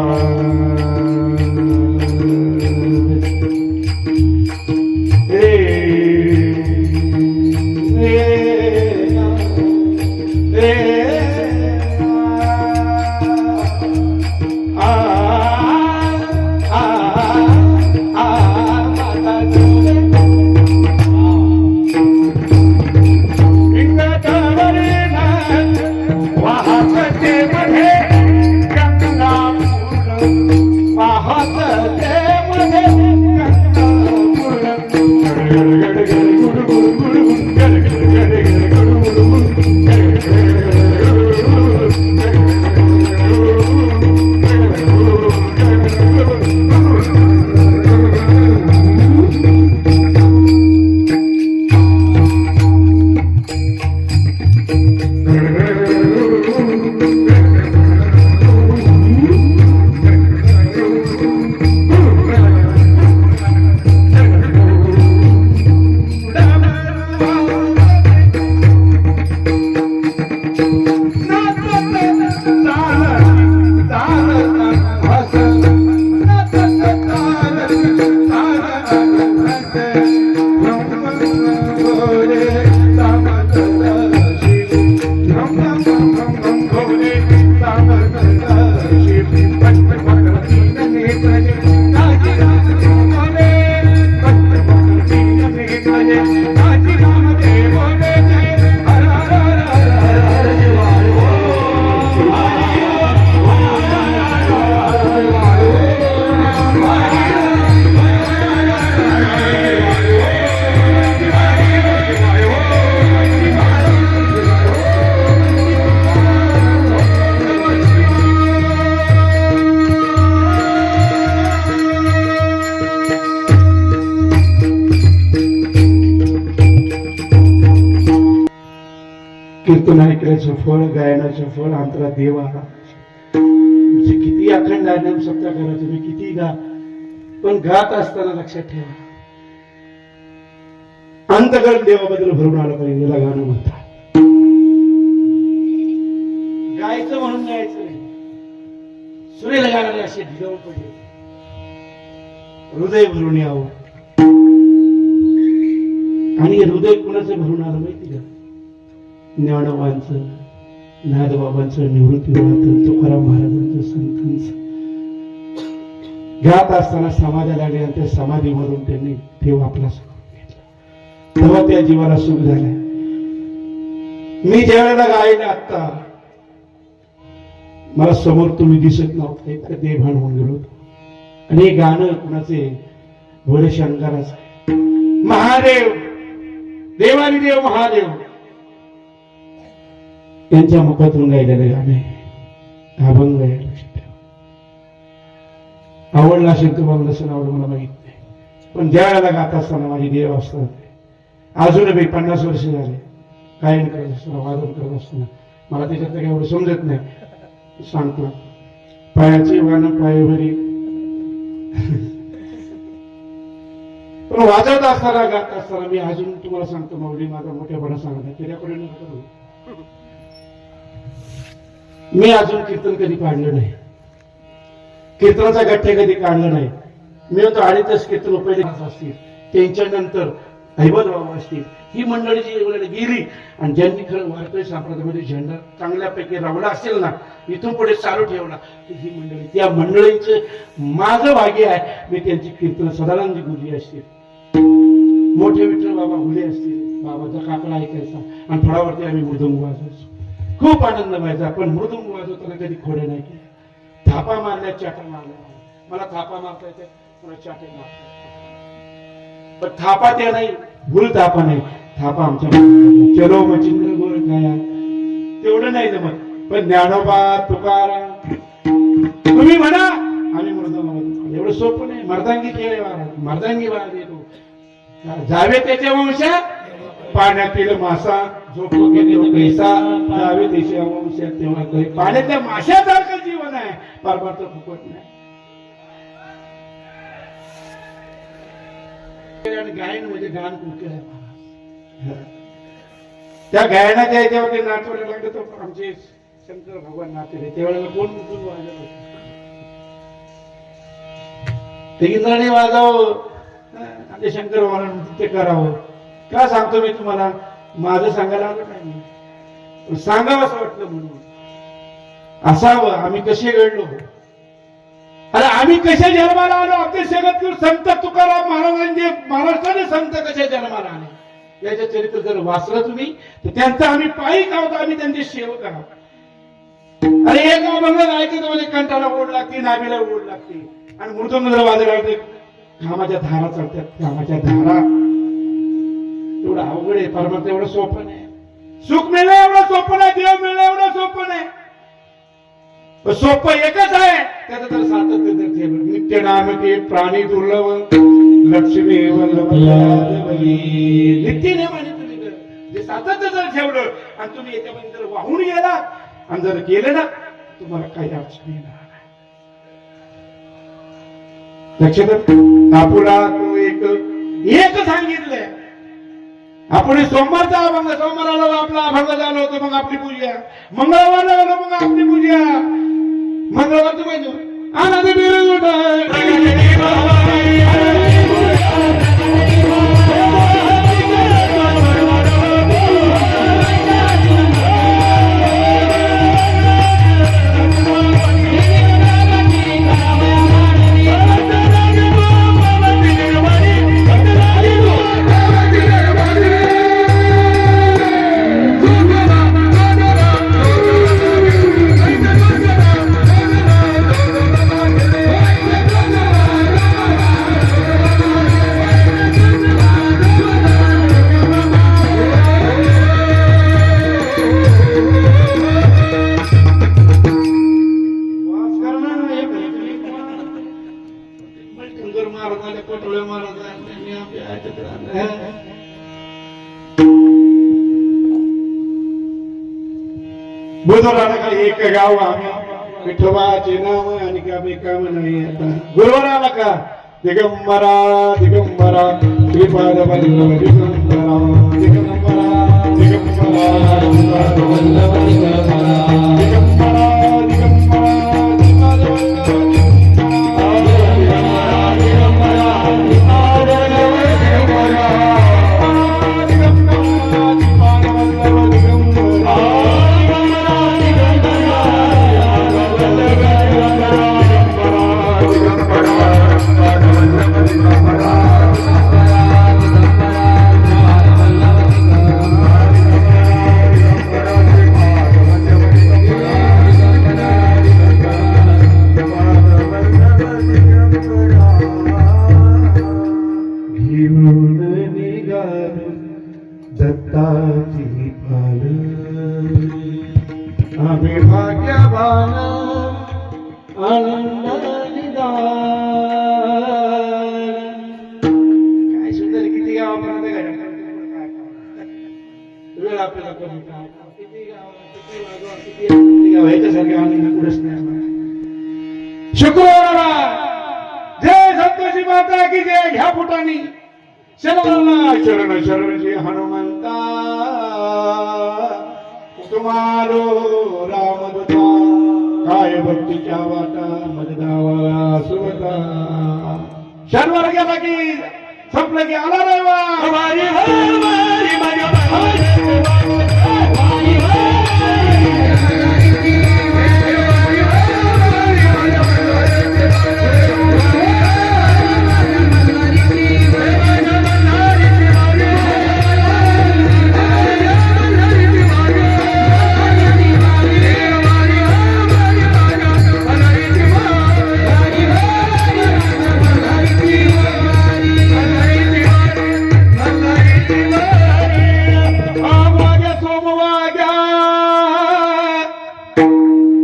कीर्तन ऐकण्याचं फळ गायनाचं फळ अंतरात देव आला किती अखंड नाम सप्ताह करा तुम्ही किती गा पण गात असताना लक्षात ठेवा अंतकरण देवाबद्दल भरून आलं पाहिजे याला गाणं म्हणतात गायचं म्हणून गायचं नाही सुरेला गाणारे असे ढिगावून पडले हृदय भरून यावं आणि हृदय कुणाचं भरून आलं माहिती का ज्ञानोबांचं नादबाबांचं निवृत्तीनाथांचं तुकाराम महाराजांचं संतांचं गात असताना समाधी लागली आणि त्या समाधीमधून त्यांनी देव आपला सुख घेतला तेव्हा त्या जीवाला सुख झालं मी ज्या वेळेला गायला आत्ता मला समोर तुम्ही दिसत नव्हता इतकं देवभान होऊन गेलो आणि हे गाणं कुणाचे भोले शंकराचं महादेव देवानी देव महादेव यांच्या मुखातून गायलेलं गाणे अभंग आहे लक्षात ठेवा आवडला असेल तुम्हाला नसेल आवडलं मला माहित नाही पण ज्या वेळेला गात असताना माझी देव असतात अजूनही 50 वर्ष झाले गायन करत असताना वादन करत असताना मला त्याच्यात काही एवढं समजत नाही सांगतो पायाची वाहन पायभरी पण वाजवत असताना गात असताना मी अजून तुम्हाला सांगतो माऊली माझा मोठ्यापणा सांगत त्याच्याकडे नका मी अजून कीर्तन कधी काढलं नाही कीर्तनाचा गठ्ठे कधी काढलं नाही मी होतो 2.5 कीर्तन पहिले असतील त्यांच्यानंतर हैबत बाबा असतील ही मंडळी जी गेली आणि ज्यांनी खरं वारकरी संप्रदायामध्ये झेंडा चांगल्यापैकी रावला असेल ना इथून पुढे चालू ठेवला तर ही मंडळी त्या मंडळींचं माझं भाग्य आहे मी त्यांची कीर्तन सदानंद गुरुजी असतील मोठे विठ्ठल बाबा हुले असतील बाबाचा काकडा ऐकायचा आणि थोडावरती आम्ही मृदंग वाजवायचो खूप आनंद व्हायचा पण मृदंग वाजवताना कधी खोडे नाही केले थापा मारल्या चाटा मारल्या मला थापा मारता येते मला चाटे मारता पण थापा त्या नाही भूल थापा नाही थापा आमच्या चलो मचिंद्र गोर काय तेवढं नाही जमत पण ज्ञानोबा तुकाराम तुम्ही म्हणा आम्ही मृदंग. एवढं सोपं नाही. मर्दांगी खेळ आहे महाराज, मर्दांगी बाळा येतो. जावे त्याच्या वंशात पाण्यातील मासा झोपू गेले पैसा जावे त्याच्या वंशात तेव्हा काही पाण्यातल्या माशासारखं जीवन आहे. परमार्थ फुकट नाही. गायन म्हणजे गान कुठे आहे. त्या गायनाच्या याच्यावरती नाचवायला लागलं तर आमचे शंकर भगवान नाचले त्यावेळेला कोण कुठून वाजवलं ते इंद्राने वाजावं आणि शंकर भगवान ते करावं. का सांगतो मी तुम्हाला, माझं सांगायला आलं नाही, सांगावं असं वाटलं म्हणून. असावं आम्ही कसे घडलो, अरे आम्ही कशा जन्माला आलो. आपले जगद्गुरु संत तुकाराम महाराजांचे महाराष्ट्राने संत कशा जन्माला आले याचे चरित्र जर वाचलं तुम्ही तर त्यांचा आम्ही पायी आहोत. आम्ही त्यांचे सेवक आहोत. अरे एक अभंग गायचे तर म्हणजे कंठाला ओढ लागते, नाभीला ओढ लागते आणि मृदंग जर वाजायला लागते घामाच्या धारा चढतात. घामाच्या धारा एवढं अवघड आहे. परमार्थ एवढं सोपं नाही. सुख मिळणं एवढं सोपं नाही. देव मिळणं एवढं सोपं नाही. सोपं एकच आहे, त्याचं तर सातत्य जर ठेवलं. नित्य नाम ते प्राणी दुर्लभ लक्ष्मी वल्लभ नित्य नेमाने तुम्ही जर जे सातत्य जर ठेवलं आणि तुम्ही याच्यामध्ये जर वाहून गेलात आणि जर केलं ना तुम्हाला काही अडचण येणार नाही. लक्षात आपुला तो एक सांगितलंय. आपण सोमवारचा अभंग, सोमवाराला आपला अभंग झाला होता मग आपली पूजा, मंगळवारला आलो मग आपली पूजा, मंगळवार तुम्ही आनंद बुधवार आला का एक गाव आम्ही विठोबाचे नाव आणि काम काम नाही. आता गुरुवार आला का दिगंबरा दिगंबरा श्रीपाद वल्लभ दिगंबरा दिगंबरा दिगंबरा श्रीपाद वल्लभ दिगंबरा दिगंबरा दिगंबरा श्रीपाद वल्लभ दत्ताची पाल आम्ही भाग्यवान आनंद निदान. काय सुंदर किती गावापर्यंत वेळ आपल्याला कमी किती गाव ह्याच्यासारखे आनंद कुठेच नाही. शुक्रवाराला जय संतोषी माता की जय. ह्या फुटानी शरण शरण शरण श्री हनुमंता तुम्हारो रामदूता काय भक्तीच्या वाटा मजदावा सुवता. शनिवार गेला की संपलं की आला रविवार.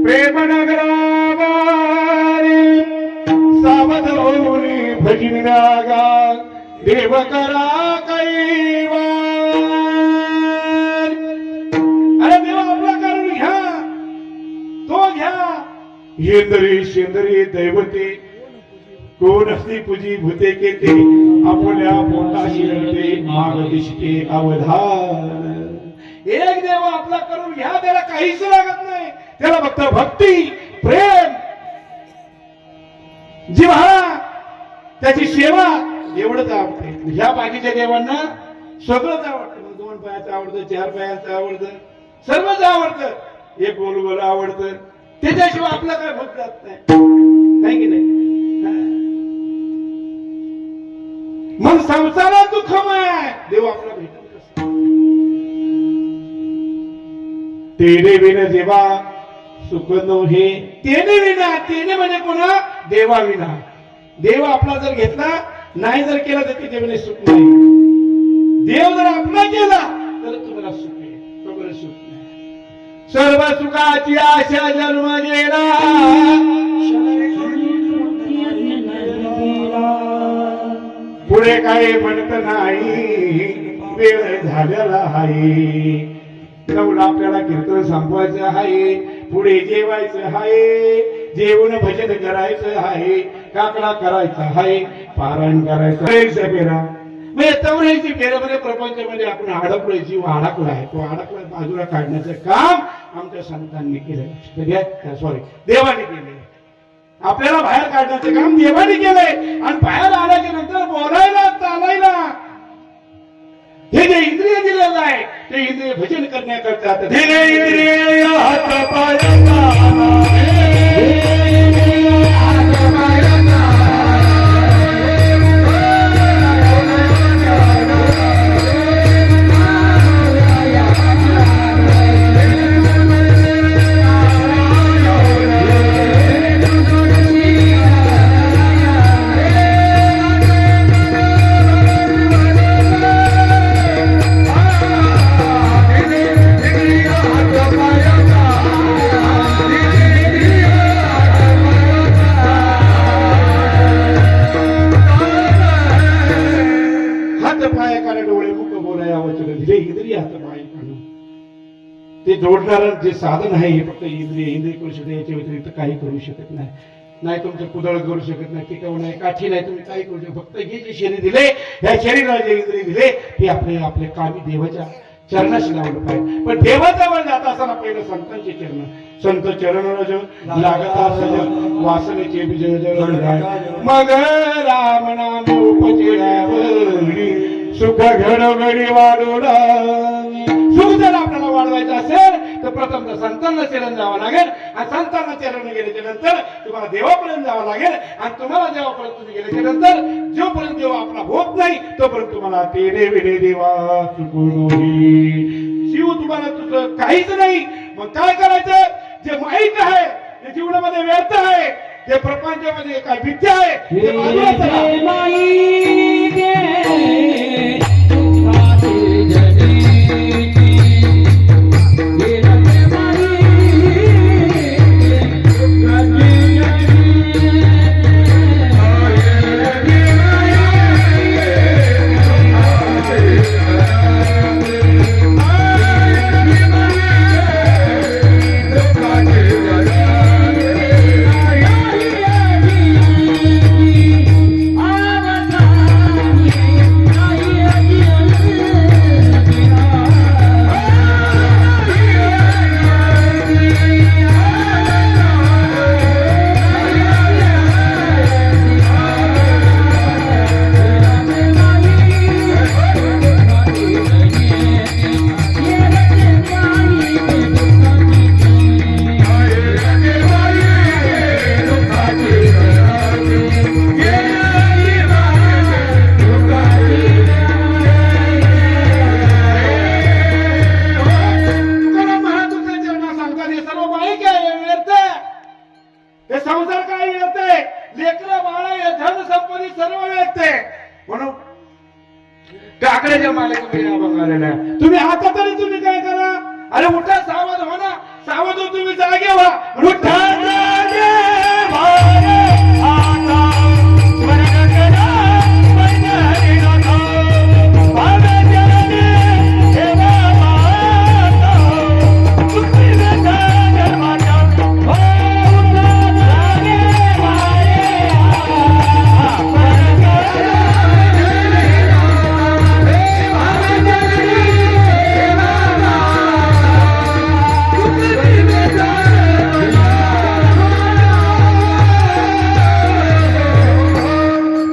प्रेम नगराबारी सावध होऊन भजन रागा देव करा कैवार. अरे देवा आपला करून घ्या, तो घ्या. येंदरी शेंदरी दैवते कोण असती पूजी भूते केते आपल्या पोटाशी रडते माग दिसते अवधान. एक देव आपला करून घ्या, त्याला काहीच लागत नाही. त्याला फक्त भक्ती प्रेम जिव्हाळा त्याची सेवा एवढंच आवडते. ह्या बाकीच्या देवांना सगळंच आवडतं. 2 पायाचं आवडतं, 4 पायाचं आवडतं, सर्वच आवडतं. एक गोल गोल आवडतं. त्याच्याशिवाय आपलं काय भक्त जात नाही की नाही. मग संसारात दुःखमय देव आपला भेटत असतो. तेने विना देवा सुख नव्हे. तेने विना, तेने म्हणजे कोणा देवा विना. देव आपला जर घेतला नाही जर केला तर त्याच्या विना सुख नाही. देव जर आपला केला तर तुम्हाला सुख आहे, तुम्हाला सुख नाही. सर्व सुखाची आशा जन्म गेला, पुढे काही म्हणत नाही, वेळ झालेला आहे. नवला आपल्याला कीर्तन संपवायचं आहे, पुढे जेवायचं आहे, जेवण भजन करायचं आहे, काकडा करायचा आहे, पारायण करायचं आहे. फेरा म्हणजे चौऱ्याऐंशी फेऱ्यामध्ये प्रपंचामध्ये आपण अडकलोय, जीव अडकला आहे. तो अडकला बाजूला काढण्याचं काम आमच्या संतांनी केलं. सॉरी, देवाने केले. आपल्याला बाहेर काढण्याचं काम देवाने केलंय. आणि बाहेर आल्याच्या नंतर बोलायला चालायला हे जे इंद्रिय दिलेलं आहे ते इंद्रिय भजन करण्याकरता इंद्रिय हात ते जोडणार जे साधन आहे हे फक्त इंद्रिय करू शकते. याच्या व्यतिरिक्त काही करू शकत नाही. नाही तुमचं कुदळ करू शकत नाही, टिकवू नाही, काठी नाही, तुम्ही काही करू शकत. फक्त हे जे शरीर दिले, ह्या शरीराला जे इंद्रिय दिले ते आपले कामी देवाच्या चरणाशी लावलं पाहिजे. पण देवाजवळ जात असताना पहिलं संतांचे चरण. संत चरण लागत असत वासनेचे विजय मग राम नाम उपचिरावरी सुख घडोघडी वाढवला. सुख जर आपल्याला वाढवायचं असेल तर प्रथम संतांना चरण जावं लागेल. आणि संतांना चरण गेल्याच्या नंतर तुम्हाला देवापर्यंत जावं लागेल. आणि तुम्हाला देवापर्यंत तुम्ही गेल्याच्या नंतर जोपर्यंत देव आपला होत नाही तोपर्यंत तुम्हाला तेने विने देवा सुकुनोही. शिव तुम्हाला तुझं काहीच नाही. मग काय करायचं? जे माहित आहे, जे जीवनामध्ये व्यर्थ आहे, जे प्रपंचामध्ये काय विद्या आहे ते बाजूला चला. तुम्ही आता तरी तुम्ही काय करा? अरे उठा, सावध हो ना. अगोदर तुम्ही जागे व्हा. उठा जागे भारे आता स्मरण करा पंढरी नाथ भावे जननी सेवा माता मुक्ती देता जन्माच्या हो उठा जागे भारे आता स्मरण करा भावे जननी सेवा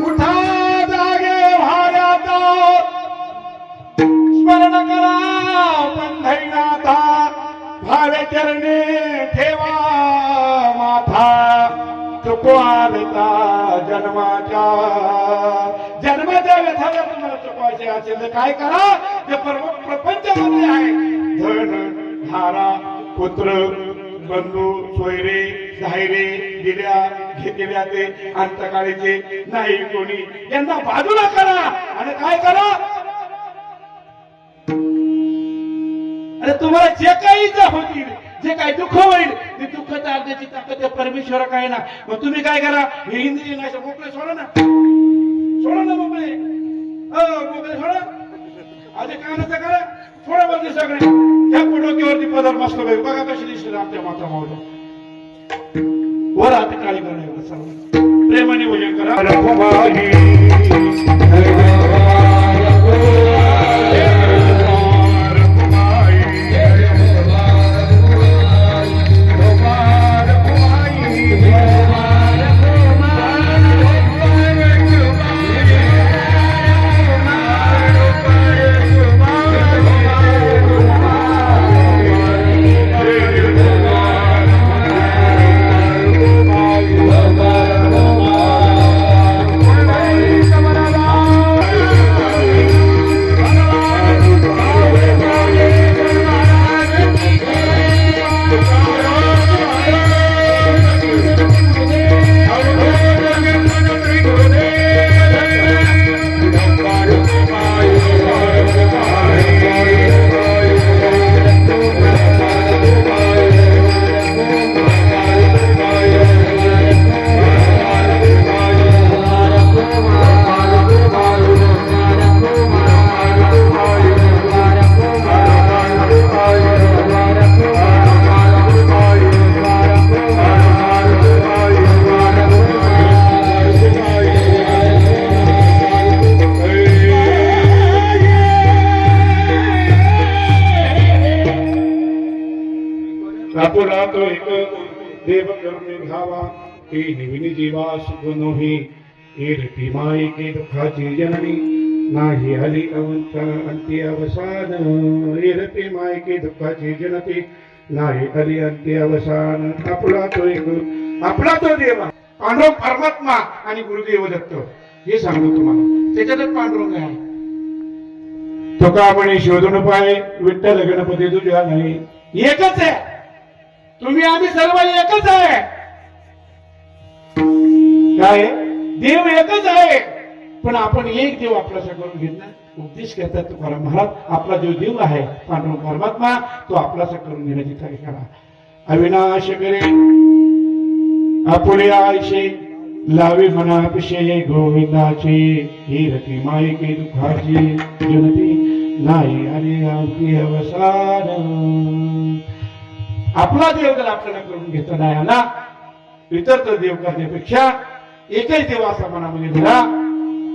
उठा जागे भार्याता स्मरण करा पंढरीनाथा भावे चरणी ठेवा माथा चुकवा देता जन्माच्या व्यथा जर तुम्हाला चुकवायचे असेल तर काय करा. जे प्रपंचामध्ये आहे धन धारा पुत्र बंधू सोयरे सायरे दिल्या घेतलेल्या ते अंतकाळीचे नाही कोणी यांना बाजूला करा आणि काय करा. अरे तुम्हाला जे काही होतील जे काही दुःख होईल ते दुःख टाळण्याची ताकद परमेश्वर काय ना. मग तुम्ही काय करा हे इंद्रिय नाही मोकळे सोडा ना मोकळे मोकळे सोडा. आधी कानाचं करा थोडं बघते सगळे ह्या डोक्यावरती पदर मस्त बघा कशी दिसते आमच्या माता मावल्या वर हात काळी करा सर्व प्रेमाने भोजन करा. रातो एक देव करून घ्यावा हे निविनी जीवा सुख नोही एरती मायके दुःखाची जननी नाही हली अवंत अंती अवसान एरती मायके दुःखाची जनती नाही हली अंती अवसान. आपला तो देव पांडव परमात्मा आणि गुरुदेव दत्त हे सांगतो तुम्हाला. त्याच्यातच पांडुरंग आहे. तो का म्हणे शोधून पाय विठ्ठल गणपती तुझ्या नाही एकच आहे. तुम्ही आम्ही सर्व एकच आहे. काय देव एकच आहे पण आपण एक देव आपल्यासा करून घेतला. उपदेश करतात तुकाराम महाराज आपला जो देव आहे पांडुरंग परमात्मा तो आपलासा करून घेण्याची तयारी करा. अविनाश करे आपुले आयशे लावे मना पिशे गोविंदाचे हीरती मायके दुःखाची जनती नाही आणि आमची अवसान. आपला देव जर आपल्याला करून घेतला नाही आला इतर तर देव करण्यापेक्षा एकच देव असा मनामध्ये धरा.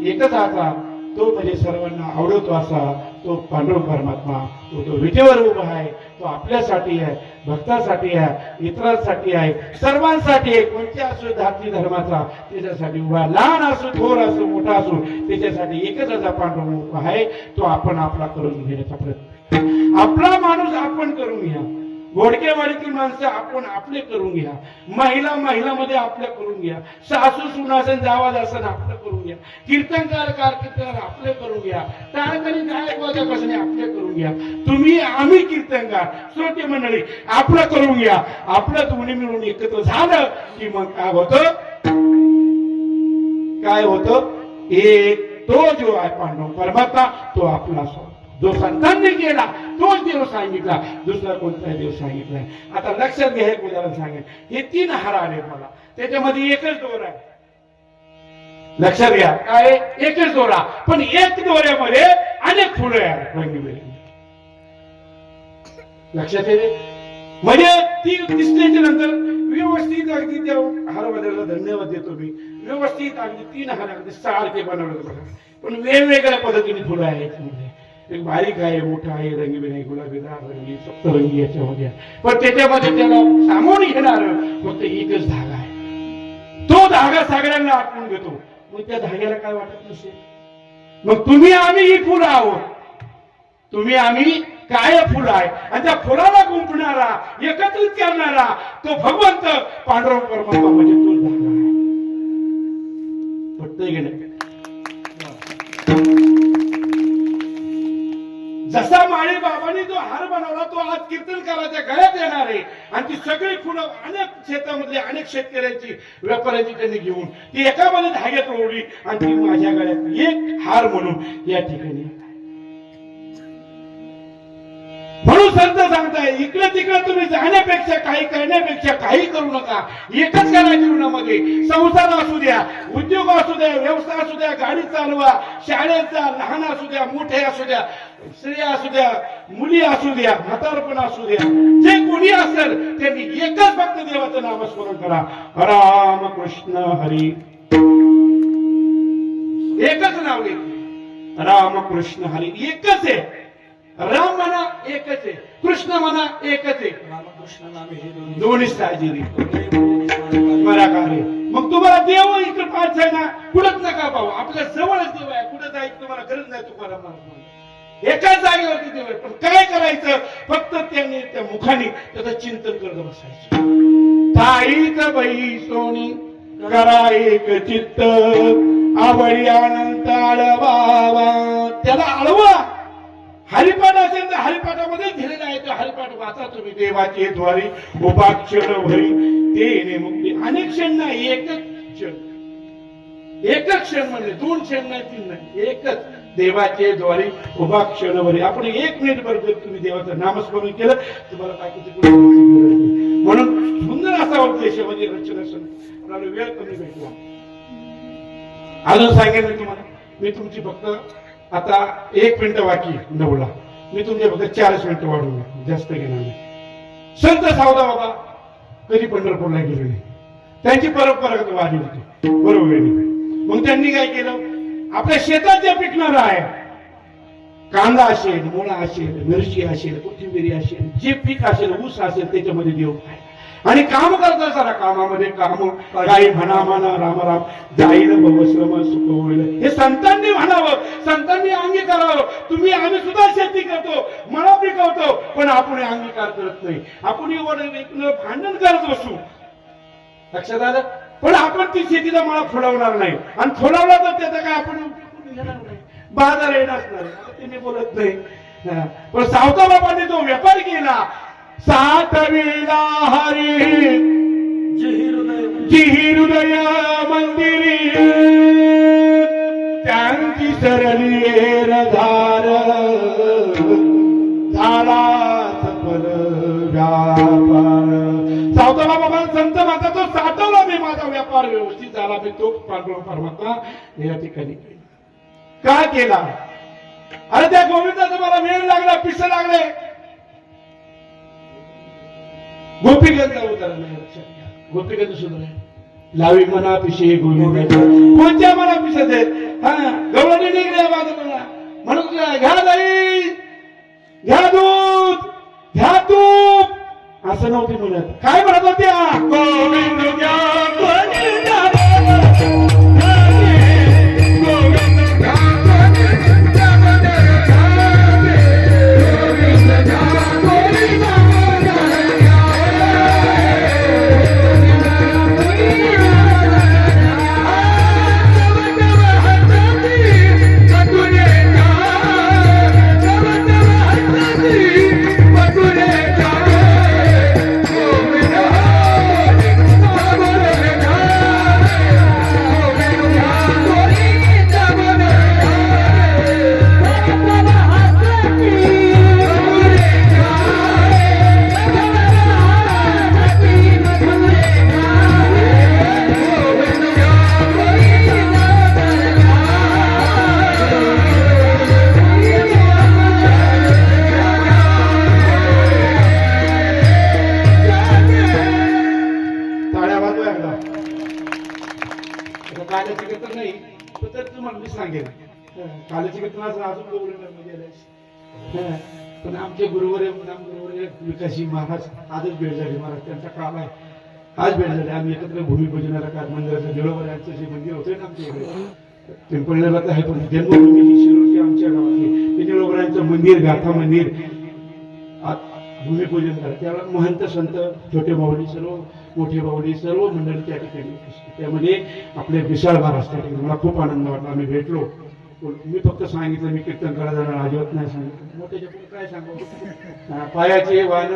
एकच असा तो म्हणजे सर्वांना आवडतो असा तो पांडुरंग परमात्मा तो विटेवर उभा आहे. तो आपल्यासाठी आहे भक्तासाठी आहे इतरांसाठी आहे सर्वांसाठी आहे. कोणत्या असो जाती धर्माचा त्याच्यासाठी उभा लहान असो थोर असो मोठा असो त्याच्यासाठी एकच असा पांडुरंग उभा आहे. तो आपण आपला करून घेण्याचा प्रयत्न आपला माणूस आपण करून घ्या. घोडकेवाडीतील माणसं आपण आपले करून घ्या. महिलामध्ये आपल्या करून घ्या. सासू सुनासन जावाज असं आपलं करून घ्या. कीर्तनकार कीर्तनकार आपले करून घ्या. टाळकरी गायकवादकासने आपले करून घ्या. तुम्ही आम्ही कीर्तनकार श्रोते मंडळी आपलं करून घ्या. आपलं दोन्ही मिळून एकत्र झालं की मग काय होतं एक तो जो आहे पांडव परमात्मा तो आपला स्वतः जो संतांनी केला तोच देव सांगितला, दुसरा कोणताही देव सांगितला. आता लक्षात घ्या, एक उदाहरण सांगेन. हे 3 हार आले मला, त्याच्यामध्ये एकच दोरा आहे. लक्षात घ्या, काय एकच दोरा, पण एक दोऱ्यामध्ये अनेक फुलं आहेत रंगीबेरंगी. लक्षात येते म्हणजे ती दिसल्याच्या नंतर व्यवस्थित अगदी त्या हारवाल्याला धन्यवाद देतो मी. व्यवस्थित अगदी 3 हार अगदी सारखे बनवले बघा, पण वेगवेगळ्या पद्धतीने फुलं आहेत. एक बारीक आहे, मोठा आहे, रंगीबेरंगी, गुलाबी, रंगी, सप्तरंगी याच्यामध्ये. पण त्याच्यामध्ये त्याला सामावून घेणार फक्त एकच धागा आहे. तो धागा सगळ्यांना आठवून घेतो. मग त्या धाग्याला काय वाटत नसेल? मग तुम्ही आम्ही ही फुलं आहोत, तुम्ही आम्ही काय फुलं आहे, आणि त्या फुलाला गुंफणारा, एकत्रित करणारा तो भगवंत पांडुरंग परमात्मा म्हणजे तो धागा आहे. पटतंय की नाही? जसा माळी बाबांनी जो हार बनवला तो आज कीर्तनकाराच्या गळ्यात येणार आहे, आणि ती सगळी फुलं अनेक शेतामधली अनेक शेतकऱ्यांची, व्यापाऱ्यांची त्यांनी घेऊन ती एकामध्ये धाग्यात ओढली आणि ती माझ्या गळ्यात एक हार म्हणून या ठिकाणी. म्हणून संत सांगताय, इकडे तिकडे तुम्ही जाण्यापेक्षा, काही करण्यापेक्षा काही करू नका. एकच करा जीवनामध्ये. संसार असू द्या, उद्योग असू द्या, व्यवसाय असू द्या, गाडी चालवा, शाळेत जा, लहान असू द्या, मोठे असू द्या, स्त्रिया असू द्या, मुली असू द्या, म्हातारपण असू द्या, जे कोणी असेल त्यांनी एकच फक्त देवाचं नामस्मरण करा. राम कृष्ण हरी, एकच नाव घे. राम कृष्ण हरी एकच आहे. राम म्हणा एकच आहे, कृष्ण म्हणा एकच आहे. रामकृष्ण नामे हे दोन्ही साजिरी बरा कार्य. मग तुम्हाला देव इकडे पाच आहे ना, कुठंच नका पाहू. आपल्या जवळच देव आहे, कुठं जायचं तुम्हाला गरज नाही. तुम्हाला एकाच जागेवरती देव आहे. पण काय करायचं? फक्त त्यांनी त्या मुखाने त्याचं चिंतन करत बसायचं. ताईच बाई सोनी करा एक चित्त, आवडी अनंत आळवावा. त्याला आळवा. हरिपाठ असेल तर हरिपाठामध्ये दिलेलं आहे, तो हरिपाठ वाचा तुम्ही. देवाचे द्वारी उभा क्षण भरी ते मुक्ती. अनेक क्षण नाही, एकच क्षण. एकच क्षण म्हणजे 2 क्षण नाही, 3 नाही, एकच. देवाचे द्वारी उभा क्षण भरी. आपण 1 मिनिट भर जर तुम्ही देवाचं नामस्मरण केलं, तुम्हाला बाकीचे कुठे गरज नाही. म्हणून सुंदर असा उद्देश म्हणजे रचना. वेळ कमी भेटला. अजून सांगेन मी तुम्हाला. मी तुमची फक्त आता 1 मिनिट बाकी 9ला. मी तुमच्या फक्त 40 मिनिटं वाढवून जास्त घेणार नाही. संत सावदा बाबा कधी पंढरपूरला गेले नाही. त्यांची परंपरा वाढली होती बरोबर. मग त्यांनी काय केलं? आपल्या शेतात जे पिकणार आहे, कांदा असेल, मुळा असेल, मिरची असेल, कोथिंबिरी असेल, जे पीक असेल, ऊस असेल, त्याच्यामध्ये देव आहे. आणि काम करता सारा कामामध्ये काम. काही म्हणा राम राम जाईल भवश्रम सुख होईल. हे संतांनी म्हणावं, संतांनी अंगीकारावं. तुम्ही आम्ही सुद्धा शेती करतो, मळा पिकवतो, पण आपण अंगीकार करत नाही. आपण भांडण करत बसू. लक्षात आलं? पण आपण ती शेतीचा मळा फोडवणार नाही. आणि फोडवला तर त्याचा काय आपण घेणार नाही. बाजार येणार नाही, त्यांनी बोलत नाही. पण सावता बाबांनी जो व्यापार केला, 7 वेळा हरी जी हृदय मंदिरी, त्यांची सरली धार झाला सफल व्यापार. सावता बाबा संत म्हणतात, तो साठवला मी, माझा व्यापार व्यवस्थित झाला. मी तो पांडुरंग परमात्मा या ठिकाणी का केला? अरे त्या गोविंदाचा मला वेळ लागला, पिस लागले. गोपीगंधा उदाहरण लक्षात घ्या. गोपीगंध सुद्धा लावी मना पिशे गोविंद. कोणत्या मना पिसत आहेत? हा, गवळणी निघल्या बाजूला म्हणून घ्या दही, घ्या दूध, घ्या तूप असं नव्हती म्हणत. काय म्हणत होत्या? गोविंद घ्या, गोविंद काल्याची कीर्तन नाही तर तुम्हाला मी सांगेन काल्याची कीर्तनाचं अजून गौरव पण आमचे गुरुवर विकासी महाराज आजच भेट झाली महाराज त्यांचा काळ आहे आज भेट झाली आम्ही एकत्र भूमिपूजनाला काय मंदिराचं जेळोबर यांचं जे मंदिर होते ना आमच्या इकडे पिंपळनेरला तर आहे पण जन्मभूमी ही शिरोडची आमच्या गावातली ते निळोबरायांचं मंदिर गाथा मंदिर भूमिपूजन करा त्यावेळेला महंत संत छोटे बावडी सर्व मोठे बावडी सर्व मंडळी त्या ठिकाणी त्यामध्ये आपले विशाल महाराज त्या ठिकाणी मला खूप आनंद वाटला आम्ही भेटलो मी फक्त सांगितलं मी कीर्तन करायला जाणार अजिबात नाही सांगितलं मोठ्याच्या पुढे काय सांगू पायाचे वान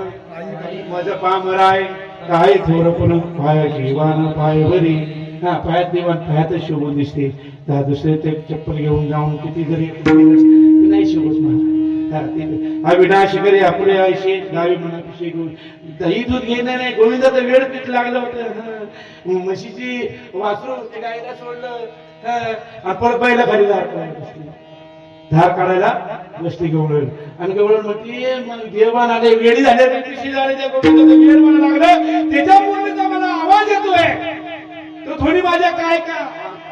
माझं पामर आहे काय थोडं पण पायाची वान पायवरी पायात देवान पायातच शोभून दिसते त्या दुसरे ते चप्पल घेऊन जाऊन किती जरी नाही शोभत मला अविनाश करे आपले आयशे गावी मनापिशे दही दूध घेणं नाही गोविंदाचा वेळ पीठ लागलं होतं म्हशीची वासरू ते गायला सोडलं परत पहिला खाली धार काढायला बसली गवळण आणि गवळण म्हणते मग देवान आले वेळी झाले पिशी झाले त्या गोविंदाचा वेळ मला लागलं त्याच्या मुलीचा मला आवाज येतोय तो थोडी माझ्या काय का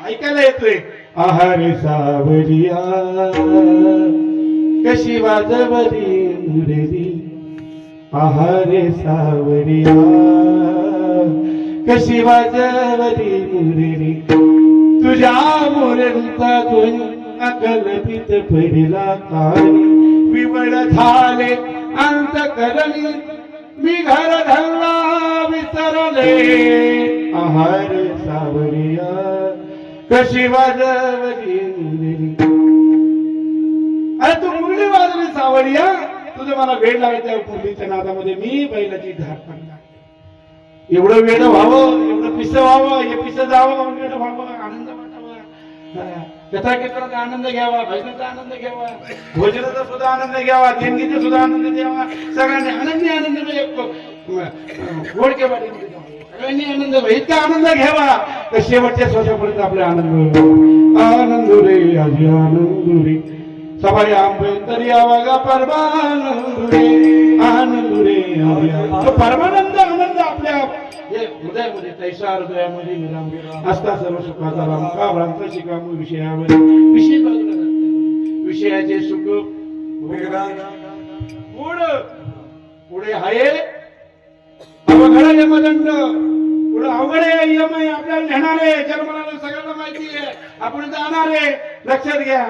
ऐकायला येतोय आहारे सावरिया कशी वाजवली मुरली आहारे सावरिया कशी वाजवली मुरली तुझ्या मुरलीचा ध्वनी अकल्पित पडला कानी विवळ झाले अंतकरणी मी घर धरला विसरले आहार सावरिया कशी वाजवली मुरली अरे तू मुरली वाजवली सावरिया तुझं मला वेळ लागला त्या मुरलीच्या नादामध्ये मी बैलाची धार पडला एवढं वेळ व्हावं एवढं पिस व्हावं हे पिस जावं वेळ व्हावं आनंद वाटावा कथा कीर्तनाचा आनंद घ्यावा भजनाचा आनंद घ्यावा भोजनाचा सुद्धा आनंद घ्यावा देणगीचा सुद्धा आनंद घ्यावा सगळ्यांनी आनंद गोडकेवाडीमध्ये सगळ्यांनी आनंद इतका आनंद घ्यावा तर शेवटच्या श्वासापर्यंत आपला आनंद आनंद रे आजी आनंद रे सबाई आंबेतरी आवागा परमानंद रे तो परमानंद आनंद आपल्या हृदयामध्ये तैसा हृदयामध्ये विराम असता सर्व सुखाचा राम का भ्रांत शिकामू विषयावर विषय विषयाचे सुख पुढे आहे अवघड यमदंड पुढे अवघड यम आहे आपल्याला नेणार आहे जन्मनाला सगळ्यांना माहिती आहे आपण जाणार आहे लक्षात घ्या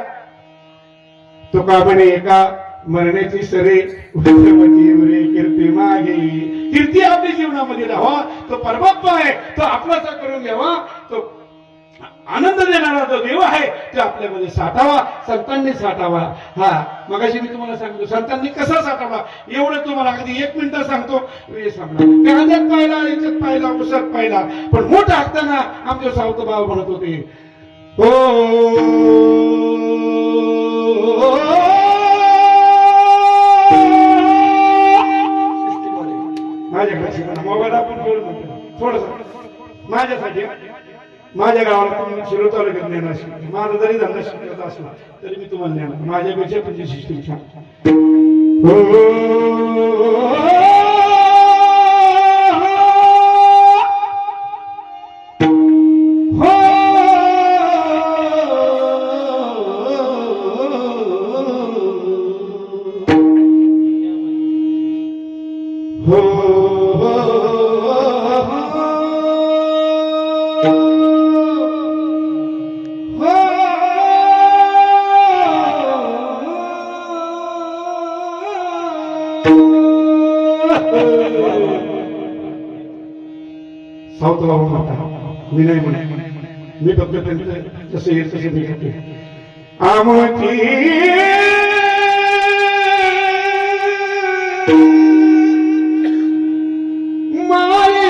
तो का म्हणे एका मरण्याची सरे कीर्ती मागे कीर्ती आपल्या जीवनामध्ये राहावा तो परमात्मा आहे तो आपलासा करून घ्यावा तो आनंद देणारा जो देव आहे तो आपल्यामध्ये साठावा संतांनी साठावा हा मगाशी मी तुम्हाला सांगतो संतांनी कसा साठावा एवढं तुम्हाला अगदी 1 मिनिट सांगतो कांद्यात पाहिला याच्यात पाहिला उसात पाहिला पण मोठा असताना आमचे सावत भाव म्हणत होते माझ्याकडे मोबाईल आपण थोडस माझ्यासाठी माझ्या गावाला शिरो तालुक्यात नेणार माझा जरी धंदा शिकायचा असला तरी मी तुम्हाला नेणार माझ्यापेक्षा तुमची सिस्टीम छान मी नाही म्हणे मी फक्त त्यांचं जसं येईल तसे मी करते आमची माया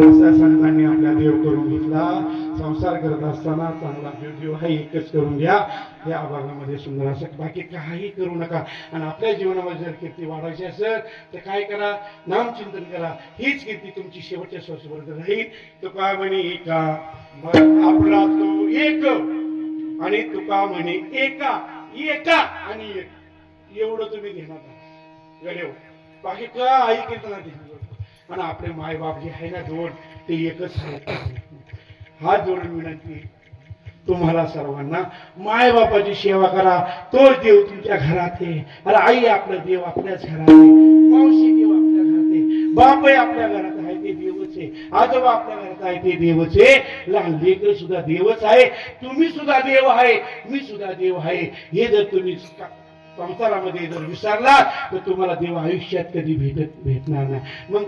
असा संतांनी आपला देव करून घेतला. संसार करत असताना चांगला देव हा एकच करून घ्या. या अभंगामध्ये सुंदर असं बाकी काही करू नका. आणि आपल्या जीवनामध्ये जर कीर्ती वाढायची असेल तर काय करा, नामचिंतन करा. हीच कीर्ती तुमची शेवटच्या श्वासापर्यंत राहील. तुका म्हणे एका आपला तो एक, आणि तुका म्हणे एका एका आणि एक, एवढं तुम्ही घेणार गडेव. बाकी काही कीर्तन नाही. आणि आपले मायबाप जे आहे ना दोन, ते एकच आहे. हात जोडून विनंती तुम्हाला सर्वांना, मायबापाची सेवा करा. तो देव तुमच्या घरात आहे. अरे आई आपला देव आपल्याच घरात आहे. मावशी देव आपल्या घरात आहे. बापही आपल्या घरात आहे, ते देवच आहे. आजोबा आपल्या घरात आहे, ते देवच आहे. लहान लेकर सुद्धा देवच आहे. तुम्ही सुद्धा देव आहे, मी सुद्धा देव आहे. हे जर तुम्ही संसारामध्ये जर विसरला तर तुम्हाला देव आयुष्यात कधी भेटणार नाही. मग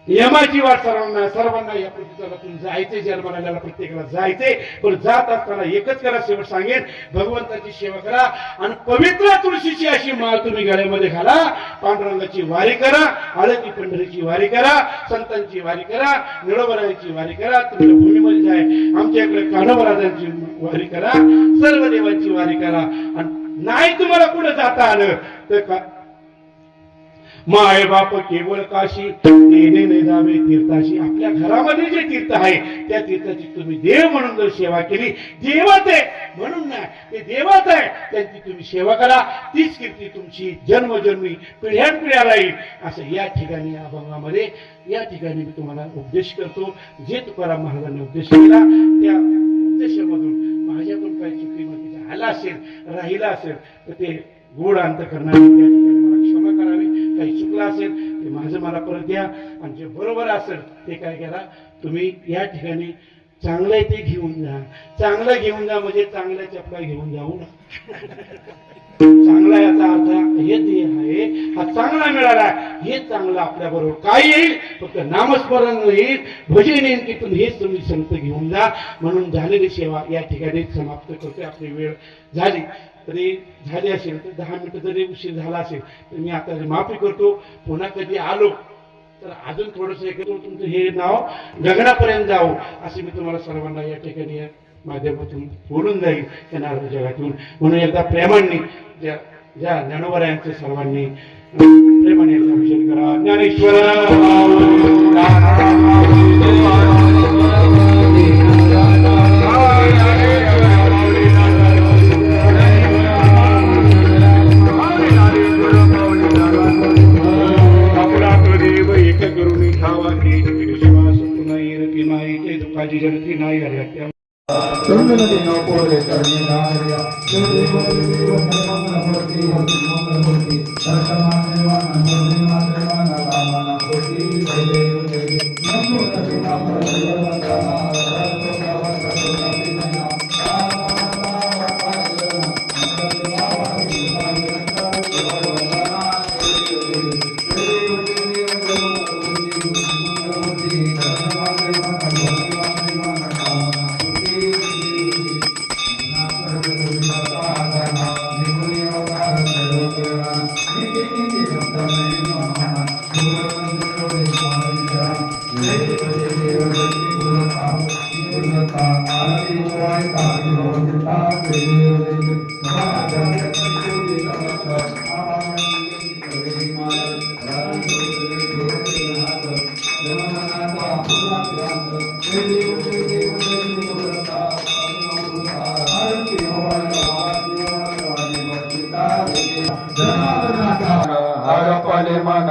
यमाची वाट सर्वांना या पृथ्वीतून जायचे, जन्माला प्रत्येकाला जायचे. पण जात असताना एकच करा, शेवट सांगेन, भगवंताची सेवा करा. आणि पवित्र तुळशीची अशी माळ तुम्ही गळ्यामध्ये घाला. पांडुरंगाची वारी करा, आळती पंढरीची वारी करा, संतांची वारी करा, निळोबरायांची वारी करा. तुमच्या भूमीमध्ये जाय, आमच्याकडे कान्होबराजांची वारी करा, सर्व देवांची वारी करा. आणि नाही तुम्हाला कुठं जाता आलं तर माय बाप केवळ काशी तेने ने जावे तीर्थाशी. आपल्या घरामध्ये जे तीर्थ आहे त्या तीर्थाची तुम्ही देव म्हणून जर सेवा केली, देवच आहे म्हणून नाही, ते देवच आहे, त्यांची तुम्ही सेवा करा. तीच कीर्ती तुमची जन्मजन्मी पिढ्यानपिढ्या राहील. असं या ठिकाणी अभंगामध्ये या ठिकाणी मी तुम्हाला उपदेश करतो. जे तुकाराम महाराजांनी उपदेश केला त्या उपदेशामधून माझ्याकडून काही चुकीमती आला असेल, राहिला असेल तर ते गोड अंत करणारे त्या ठिकाणी मला क्षमा करावी. काही चुकलं असेल ते माझं मला परत द्या. आणि जे बरोबर असेल ते काय करा, तुम्ही या ठिकाणी चांगलं आहे ते घेऊन जा. चांगलं घेऊन जा म्हणजे चांगल्या चपला घेऊन जाऊ ना. चांगला याचा अर्थ हे देह आहे, हा चांगला मिळाला, हे चांगलं आपल्या बरोबर काय येईल, फक्त नामस्मरण येईल, भजन येईल. तिथून हेच तुम्ही संत घेऊन जा. म्हणून झालेली सेवा या ठिकाणी समाप्त करते. आपली वेळ झाली तरी झाली असेल तर 10 मिनिटं जरी उशीर झाला असेल तर मी आता माफी करतो. पुन्हा कधी आलो तर अजून थोडंसं हे करू, तुमचं हे नाव गगनापर्यंत जाऊ असे मी तुम्हाला सर्वांना या ठिकाणी माध्यमातून बोलून जाईल येणार जगातून. म्हणून एकदा प्रेमाने ज्या ज्ञानोबरायांचे सर्वांनी प्रेमाने एकदा भजन करा. ज्ञानेश्वर दुःखाची जनती नाही हरल्या.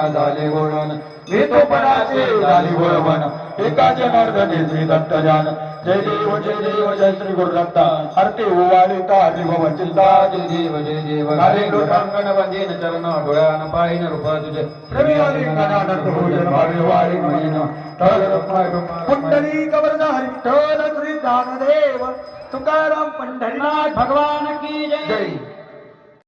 झाले गोळण मी तो पणाचे झाली गोळवण एका जनार्दने श्री दत्त जान. जय देव जय श्री गुरु दत्ता. हरते ओवाळिता त्रिभुवन चिंता. जय देव हरे लोकांगण वंदेन चरण डोळ्यान पाहिन रूप तुझे प्रेमी गणानंद भोजन भावे वाळी महिन कुंडली कवरधारी विठ्ठल श्री ज्ञानदेव तुकाराम पंढरीनाथ भगवान की जय.